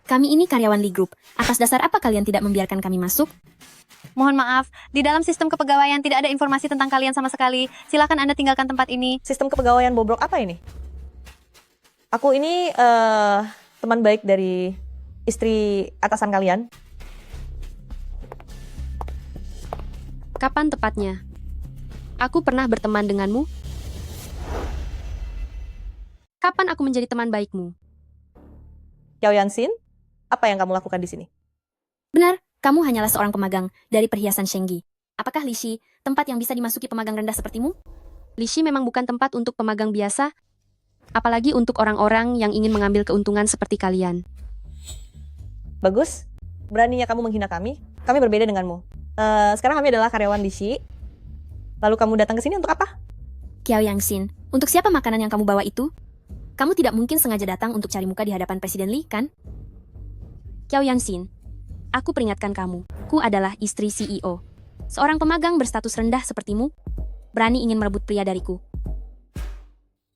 Kami ini karyawan Lee Group. Atas dasar apa kalian tidak membiarkan kami masuk? Mohon maaf, di dalam sistem kepegawaian tidak ada informasi tentang kalian sama sekali. Silakan Anda tinggalkan tempat ini. Sistem kepegawaian bobrok apa ini? Aku ini teman baik dari istri atasan kalian. Kapan tepatnya? Aku pernah berteman denganmu? Kapan aku menjadi teman baikmu? Yao Yansin, apa yang kamu lakukan di sini? Benar, kamu hanyalah seorang pemagang dari perhiasan Shenggi. Apakah Lishi tempat yang bisa dimasuki pemagang rendah sepertimu? Lishi memang bukan tempat untuk pemagang biasa, apalagi untuk orang-orang yang ingin mengambil keuntungan seperti kalian. Bagus, beraninya kamu menghina kami. Kami berbeda denganmu. Sekarang kami adalah karyawan Lishi. Lalu kamu datang ke sini untuk apa? Kiao Yangxin, untuk siapa makanan yang kamu bawa itu? Kamu tidak mungkin sengaja datang untuk cari muka di hadapan Presiden Lee, kan? Kiao Yangxin, aku peringatkan kamu, ku adalah istri CEO. Seorang pemagang berstatus rendah sepertimu, berani ingin merebut pria dariku.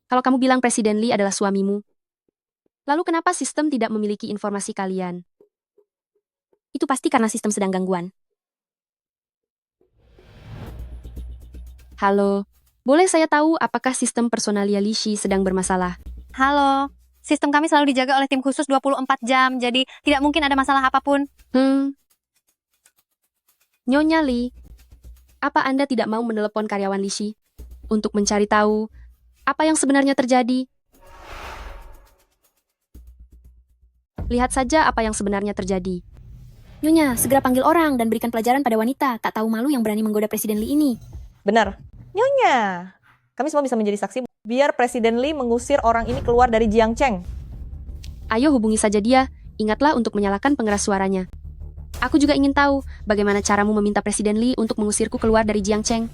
Kalau kamu bilang Presiden Lee adalah suamimu, lalu kenapa sistem tidak memiliki informasi kalian? Itu pasti karena sistem sedang gangguan. Halo, boleh saya tahu apakah sistem personalia Lishi sedang bermasalah? Halo, sistem kami selalu dijaga oleh tim khusus 24 jam, jadi tidak mungkin ada masalah apapun. Nyonya Lee, apa Anda tidak mau menelepon karyawan Lishi untuk mencari tahu apa yang sebenarnya terjadi? Lihat saja apa yang sebenarnya terjadi. Nyonya, segera panggil orang dan berikan pelajaran pada wanita tak tahu malu yang berani menggoda Presiden Lee ini. Benar. Nyonya, kami semua bisa menjadi saksi biar Presiden Lee mengusir orang ini keluar dari Jiangcheng. Ayo hubungi saja dia, ingatlah untuk menyalakan pengeras suaranya. Aku juga ingin tahu bagaimana caramu meminta Presiden Lee untuk mengusirku keluar dari Jiangcheng.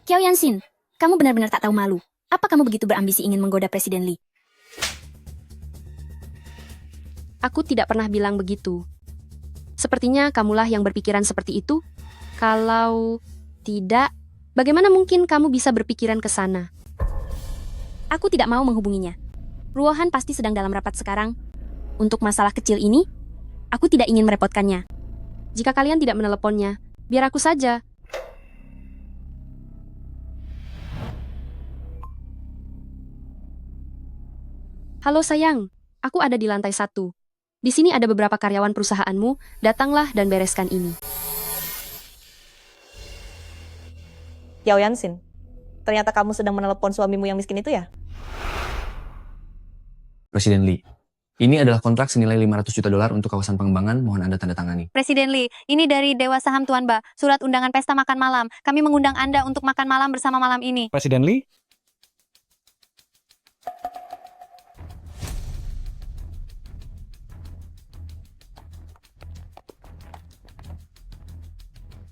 Kiao Yansin, kamu benar-benar tak tahu malu. Apa kamu begitu berambisi ingin menggoda Presiden Lee? Aku tidak pernah bilang begitu. Sepertinya kamulah yang berpikiran seperti itu. Kalau tidak, bagaimana mungkin kamu bisa berpikiran ke sana? Aku tidak mau menghubunginya. Ruohan pasti sedang dalam rapat sekarang. Untuk masalah kecil ini, aku tidak ingin merepotkannya. Jika kalian tidak meneleponnya, biar aku saja. Halo sayang, aku ada di lantai 1. Di sini ada beberapa karyawan perusahaanmu, datanglah dan bereskan ini. Yao Yansin, ternyata kamu sedang menelepon suamimu yang miskin itu ya? Presiden Lee, ini adalah kontrak senilai 500 juta dolar untuk kawasan pengembangan, mohon Anda tanda tangani. Presiden Lee, ini dari Dewa Saham Tuan Ba, surat undangan pesta makan malam. Kami mengundang Anda untuk makan malam bersama malam ini. Presiden Lee,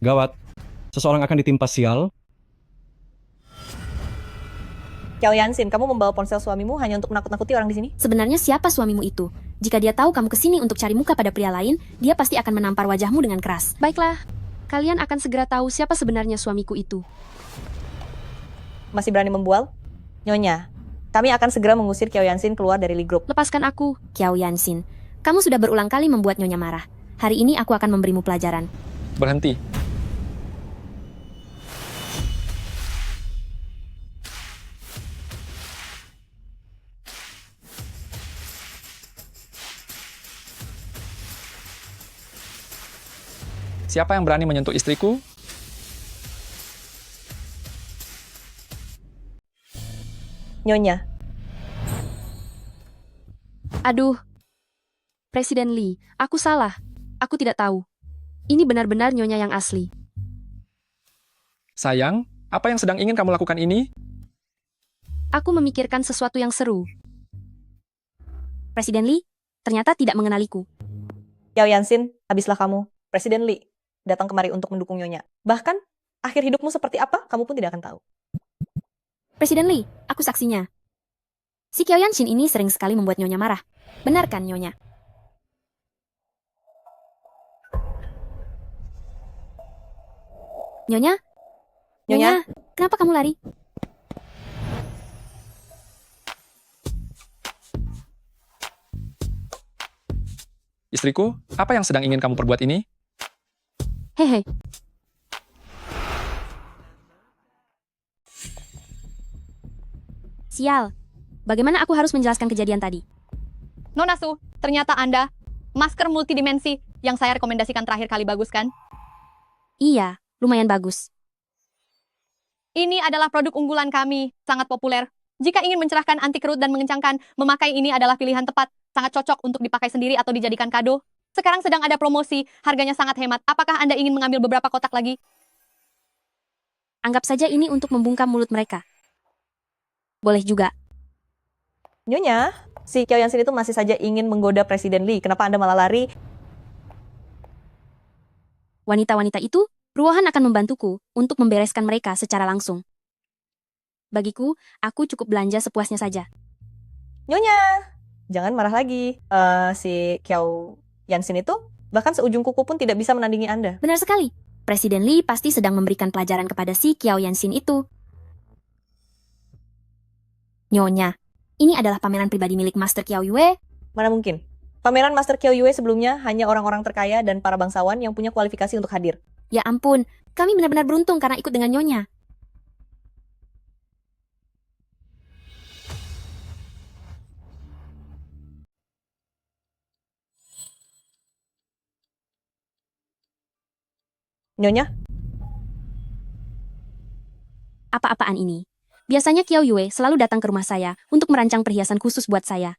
gawat, seseorang akan ditimpa sial. Yao Yansin, kamu membawa ponsel suamimu hanya untuk menakut-nakuti orang di sini? Sebenarnya siapa suamimu itu? Jika dia tahu kamu kesini untuk cari muka pada pria lain, dia pasti akan menampar wajahmu dengan keras. Baiklah, kalian akan segera tahu siapa sebenarnya suamiku itu. Masih berani membual? Nyonya, kami akan segera mengusir Kiao Yansin keluar dari Lee Group. Lepaskan aku, Kiao Yansin. Kamu sudah berulang kali membuat Nyonya marah. Hari ini aku akan memberimu pelajaran. Berhenti. Siapa yang berani menyentuh istriku? Nyonya, Aduh, Presiden Lee, aku salah. Aku tidak tahu. Ini benar-benar Nyonya yang asli. Sayang, apa yang sedang ingin kamu lakukan ini? Aku memikirkan sesuatu yang seru. Presiden Li ternyata tidak mengenaliku. Xiao Yanxin, habislah kamu. Presiden Li datang kemari untuk mendukung Nyonya. Bahkan, akhir hidupmu seperti apa, kamu pun tidak akan tahu. Presiden Li, aku saksinya. Si Qiao Yanxin ini sering sekali membuat Nyonya marah. Benar kan, Nyonya? Nyonya? Nyonya? Kenapa kamu lari? Istriku, apa yang sedang ingin kamu perbuat ini? Hehe. Sial. Bagaimana aku harus menjelaskan kejadian tadi? Nona Su, ternyata Anda masker multidimensi yang saya rekomendasikan terakhir kali bagus kan? Iya, lumayan bagus. Ini adalah produk unggulan kami, sangat populer. Jika ingin mencerahkan anti kerut dan mengencangkan, memakai ini adalah pilihan tepat. Sangat cocok untuk dipakai sendiri atau dijadikan kado. Sekarang sedang ada promosi, harganya sangat hemat. Apakah Anda ingin mengambil beberapa kotak lagi? Anggap saja ini untuk membungkam mulut mereka. Boleh juga. Nyonya, si Qiao Yanxin itu masih saja ingin menggoda Presiden Li. Kenapa Anda malah lari? Wanita-wanita itu, Ruohan akan membantuku untuk membereskan mereka secara langsung. Bagiku, aku cukup belanja sepuasnya saja. Nyonya, jangan marah lagi. Si Qiao Yanxin itu bahkan seujung kuku pun tidak bisa menandingi Anda. Benar sekali. Presiden Li pasti sedang memberikan pelajaran kepada si Qiao Yanxin itu. Nyonya, ini adalah pameran pribadi milik Master Qiao Yue. Mana mungkin? Pameran Master Qiao Yue sebelumnya hanya orang-orang terkaya dan para bangsawan yang punya kualifikasi untuk hadir. Ya ampun, kami benar-benar beruntung karena ikut dengan Nyonya. Nyonya, Apa-apaan ini? Biasanya Qiao Yue selalu datang ke rumah saya untuk merancang perhiasan khusus buat saya.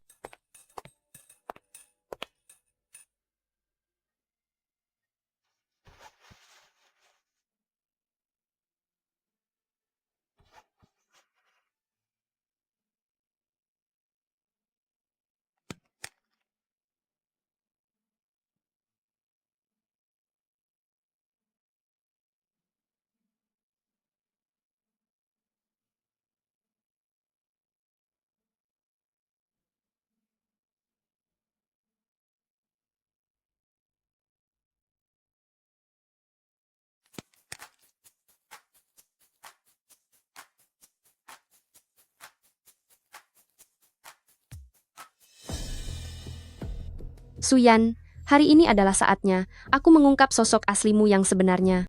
Suyan, hari ini adalah saatnya aku mengungkap sosok aslimu yang sebenarnya.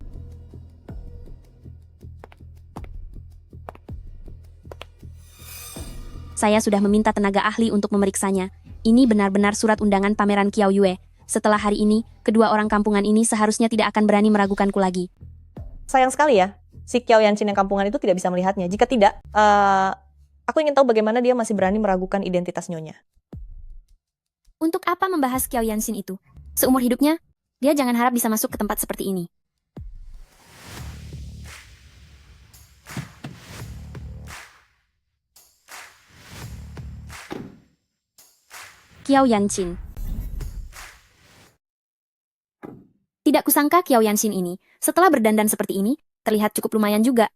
Saya sudah meminta tenaga ahli untuk memeriksanya. Ini benar-benar surat undangan pameran Qiao Yue. Setelah hari ini, kedua orang kampungan ini seharusnya tidak akan berani meragukanku lagi. sayang sekali ya, si Qiao Yanxin yang kampungan itu tidak bisa melihatnya. Jika tidak, aku ingin tahu bagaimana dia masih berani meragukan identitas Nyonya. Untuk apa membahas Qiao Yanxin itu? Seumur hidupnya, dia jangan harap bisa masuk ke tempat seperti ini. Qiao Yanxin. Tidak kusangka Qiao Yanxin ini, setelah berdandan seperti ini, terlihat cukup lumayan juga.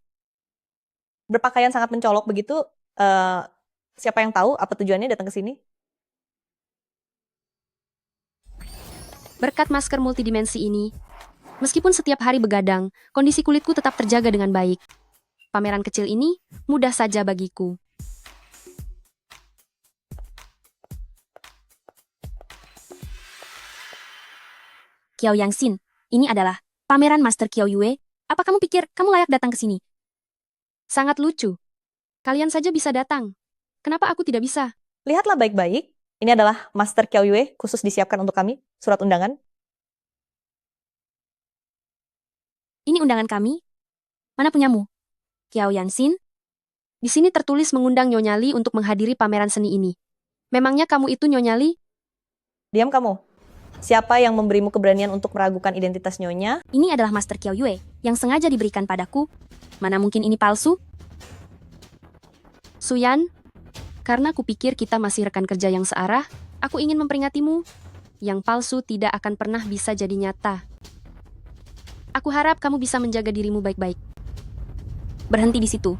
Berpakaian sangat mencolok begitu, siapa yang tahu apa tujuannya datang ke sini? Berkat masker multidimensi ini, meskipun setiap hari begadang, kondisi kulitku tetap terjaga dengan baik. Pameran kecil ini mudah saja bagiku. Qiao Yanxin, ini adalah pameran Master Qiao Yue. Apa kamu pikir kamu layak datang ke sini? Sangat lucu. Kalian saja bisa datang. Kenapa aku tidak bisa? Lihatlah baik-baik. Ini adalah Master Qiao Yue khusus disiapkan untuk kami, surat undangan. Ini undangan kami. Mana punyamu? Qiao Yanxin? Di sini tertulis mengundang Nyonya Li untuk menghadiri pameran seni ini. Memangnya kamu itu Nyonya Li? Diam kamu. Siapa yang memberimu keberanian untuk meragukan identitas Nyonya? Ini adalah Master Qiao Yue yang sengaja diberikan padaku. Mana mungkin ini palsu? Suyan, karena kupikir kita masih rekan kerja yang searah, Aku ingin memperingatimu, yang palsu tidak akan pernah bisa jadi nyata. Aku harap kamu bisa menjaga dirimu baik-baik. Berhenti di situ.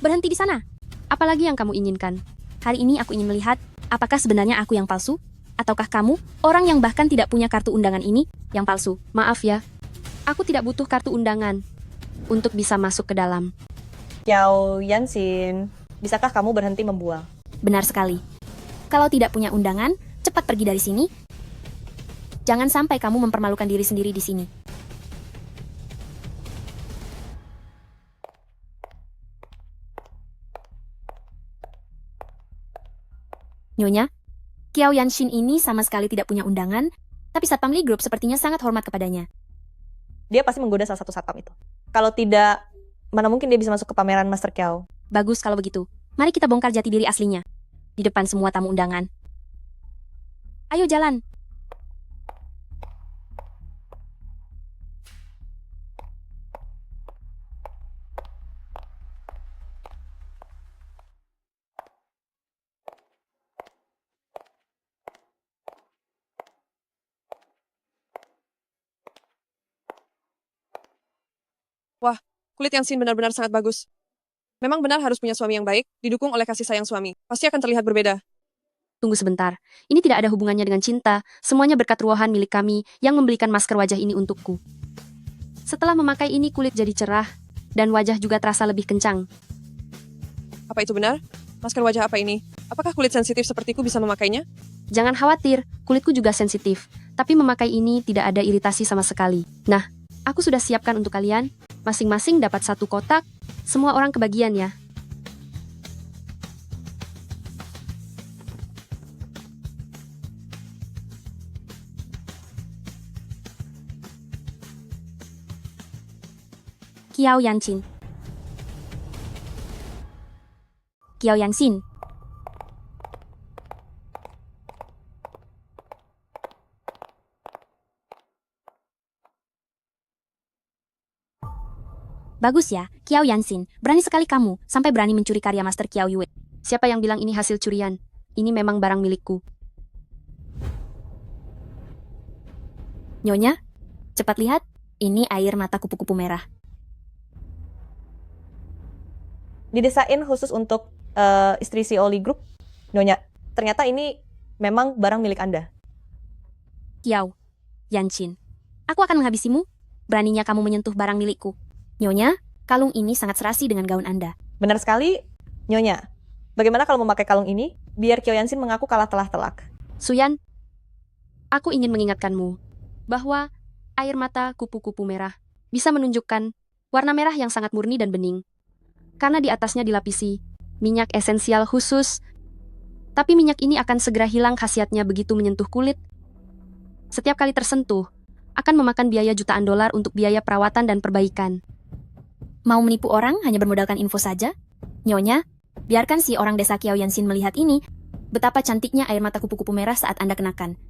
Berhenti di sana. Apalagi yang kamu inginkan? Hari ini aku ingin melihat, apakah sebenarnya aku yang palsu? Ataukah kamu, orang yang bahkan tidak punya kartu undangan ini, yang palsu? Maaf ya, aku tidak butuh kartu undangan untuk bisa masuk ke dalam. Xiao Yanxin, bisakah kamu berhenti membual? Benar sekali. Kalau tidak punya undangan, cepat pergi dari sini. Jangan sampai kamu mempermalukan diri sendiri di sini. Nyonya, Qiao Yanxin ini sama sekali tidak punya undangan, tapi Satpam Lee Group sepertinya sangat hormat kepadanya. Dia pasti menggoda salah satu satpam itu. Kalau tidak, mana mungkin dia bisa masuk ke pameran Master Qiao? Bagus kalau begitu. Mari kita bongkar jati diri aslinya. Di depan semua tamu undangan. Ayo jalan. Wah, kulit yang Sin benar-benar sangat bagus. Memang benar harus punya suami yang baik, didukung oleh kasih sayang suami. Pasti akan terlihat berbeda. Tunggu sebentar. Ini tidak ada hubungannya dengan cinta. Semuanya berkat ruahan milik kami yang membelikan masker wajah ini untukku. Setelah memakai ini kulit jadi cerah, dan wajah juga terasa lebih kencang. Apa itu benar? Masker wajah apa ini? Apakah kulit sensitif sepertiku bisa memakainya? Jangan khawatir, kulitku juga sensitif. Tapi memakai ini tidak ada iritasi sama sekali. Nah, aku sudah siapkan untuk kalian. Masing-masing dapat satu kotak. Semua orang kebagian ya. Qiao Yanxin. Qiao Yanxin. Bagus ya, Qiao Yanxin. Berani sekali kamu, sampai berani mencuri karya Master Qiao Yue. Siapa yang bilang ini hasil curian? Ini memang barang milikku. Nyonya, cepat lihat. Ini air mata kupu-kupu merah. Didesain khusus untuk istri CEO Lee Group. Nyonya, ternyata ini memang barang milik Anda. Qiao Yanxin. Aku akan menghabisimu. Beraninya kamu menyentuh barang milikku. Nyonya, kalung ini sangat serasi dengan gaun Anda. Benar sekali, Nyonya. Bagaimana kalau memakai kalung ini, biar Qiao Yanxin mengaku kalah telak. Suyan, aku ingin mengingatkanmu bahwa air mata kupu-kupu merah bisa menunjukkan warna merah yang sangat murni dan bening. Karena di atasnya dilapisi minyak esensial khusus, tapi minyak ini akan segera hilang khasiatnya begitu menyentuh kulit. Setiap kali tersentuh, akan memakan biaya jutaan dolar untuk biaya perawatan dan perbaikan. Mau menipu orang hanya bermodalkan info saja? Nyonya, biarkan si orang desa Qiao Yanxin melihat ini, betapa cantiknya air mata kupu-kupu merah saat Anda kenakan.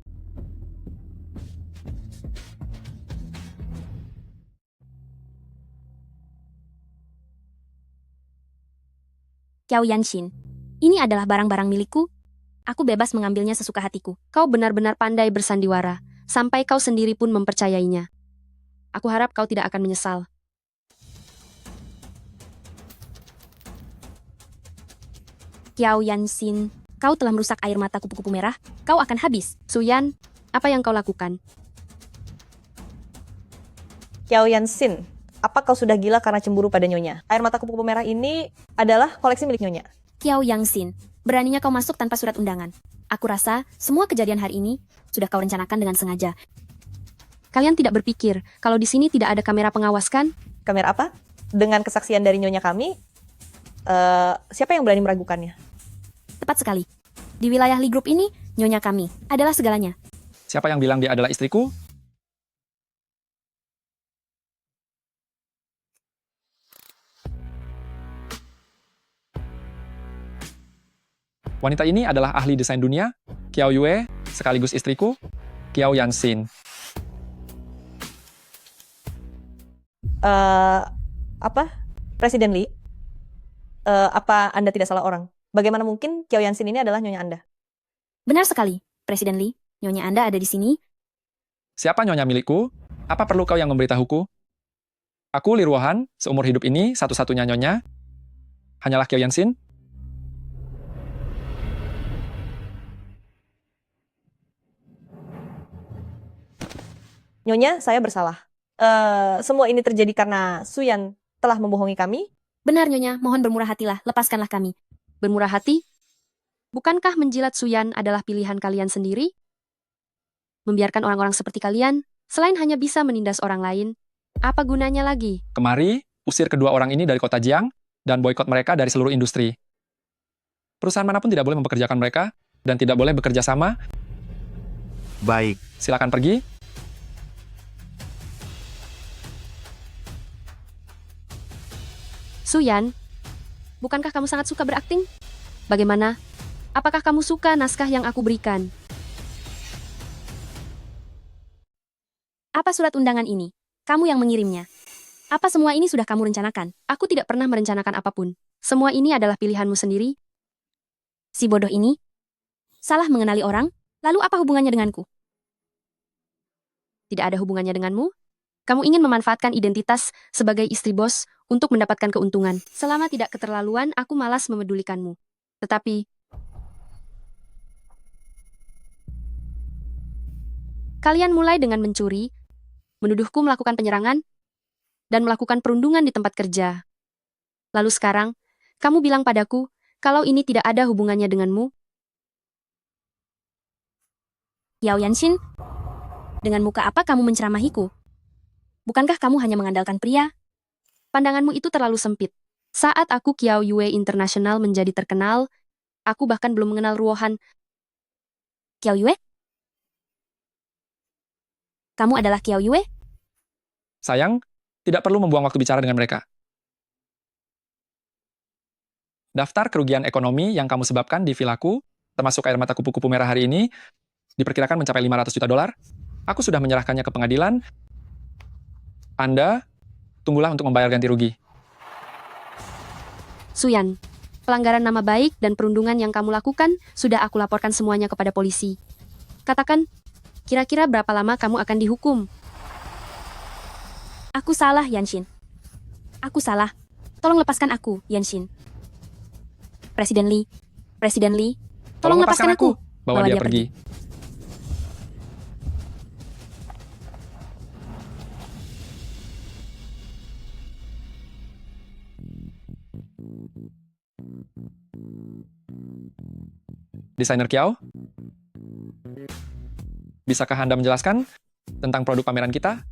Qiao Yanxin, ini adalah barang-barang milikku. Aku bebas mengambilnya sesuka hatiku. Kau benar-benar pandai bersandiwara, sampai kau sendiri pun mempercayainya. Aku harap kau tidak akan menyesal. Qiao Yanxin, kau telah merusak air mata kupu-kupu merah. Kau akan habis. Suyan, apa yang kau lakukan? Qiao Yanxin, apa kau sudah gila karena cemburu pada Nyonya? Air mata kupu-kupu merah ini adalah koleksi milik Nyonya. Qiao Yanxin, beraninya kau masuk tanpa surat undangan. Aku rasa semua kejadian hari ini sudah kau rencanakan dengan sengaja. Kalian tidak berpikir kalau di sini tidak ada kamera pengawas kan? Kamera apa? Dengan kesaksian dari Nyonya kami, siapa yang berani meragukannya? Tepat sekali. Di wilayah Lee Group ini, Nyonya kami adalah segalanya. Siapa yang bilang dia adalah istriku? Wanita ini adalah ahli desain dunia, Qiao Yue, sekaligus istriku, Qiao Yanxin. Apa? Presiden Lee? Apa Anda tidak salah orang? Bagaimana mungkin Kiao Yansin ini adalah nyonya Anda? Benar sekali, Presiden Lee. Nyonya Anda ada di sini. Siapa nyonya milikku? Apa perlu kau yang memberitahuku? Aku Li Ruohan, seumur hidup ini satu-satunya nyonya. Hanyalah Kiao Yansin. Nyonya, saya bersalah. Semua ini terjadi karena Suyan telah membohongi kami. Benar, Nyonya. Mohon bermurah hatilah. Lepaskanlah kami. Bermurah hati? Bukankah menjilat Suyan adalah pilihan kalian sendiri? Membiarkan orang-orang seperti kalian, selain hanya bisa menindas orang lain, apa gunanya lagi? Kemari, usir kedua orang ini dari kota Jiang dan boikot mereka dari seluruh industri. Perusahaan manapun tidak boleh mempekerjakan mereka dan tidak boleh bekerja sama. Baik. Silakan pergi. Suyan, bukankah kamu sangat suka berakting? Bagaimana? Apakah kamu suka naskah yang aku berikan? Apa surat undangan ini? Kamu yang mengirimnya. Apa semua ini sudah kamu rencanakan? Aku tidak pernah merencanakan apapun. Semua ini adalah pilihanmu sendiri. Si bodoh ini salah mengenali orang, lalu apa hubungannya denganku? Tidak ada hubungannya denganmu? Kamu ingin memanfaatkan identitas sebagai istri bos untuk mendapatkan keuntungan. Selama tidak keterlaluan, aku malas memedulikanmu. Tetapi kalian mulai dengan mencuri, menuduhku melakukan penyerangan, dan melakukan perundungan di tempat kerja. Lalu sekarang, kamu bilang padaku kalau ini tidak ada hubungannya denganmu. Yao Yanxin, dengan muka apa kamu menceramahiku? Bukankah kamu hanya mengandalkan pria? Pandanganmu itu terlalu sempit. Saat aku Kiao Yue International menjadi terkenal, aku bahkan belum mengenal Ruohan. Kiao Yue? Kamu adalah Kiao Yue? Sayang, tidak perlu membuang waktu bicara dengan mereka. Daftar kerugian ekonomi yang kamu sebabkan di vilaku, termasuk air mata kupu-kupu merah hari ini, diperkirakan mencapai 500 juta dolar. Aku sudah menyerahkannya ke pengadilan. Anda, tunggulah untuk membayar ganti rugi. Suyan, pelanggaran nama baik dan perundungan yang kamu lakukan sudah aku laporkan semuanya kepada polisi. Katakan, kira-kira berapa lama kamu akan dihukum? Aku salah, Yanxin. Aku salah. Tolong lepaskan aku, Yanxin. Presiden Lee, tolong lepaskan aku. Bawa dia pergi. Desainer Kiao, bisakah Anda menjelaskan tentang produk pameran kita?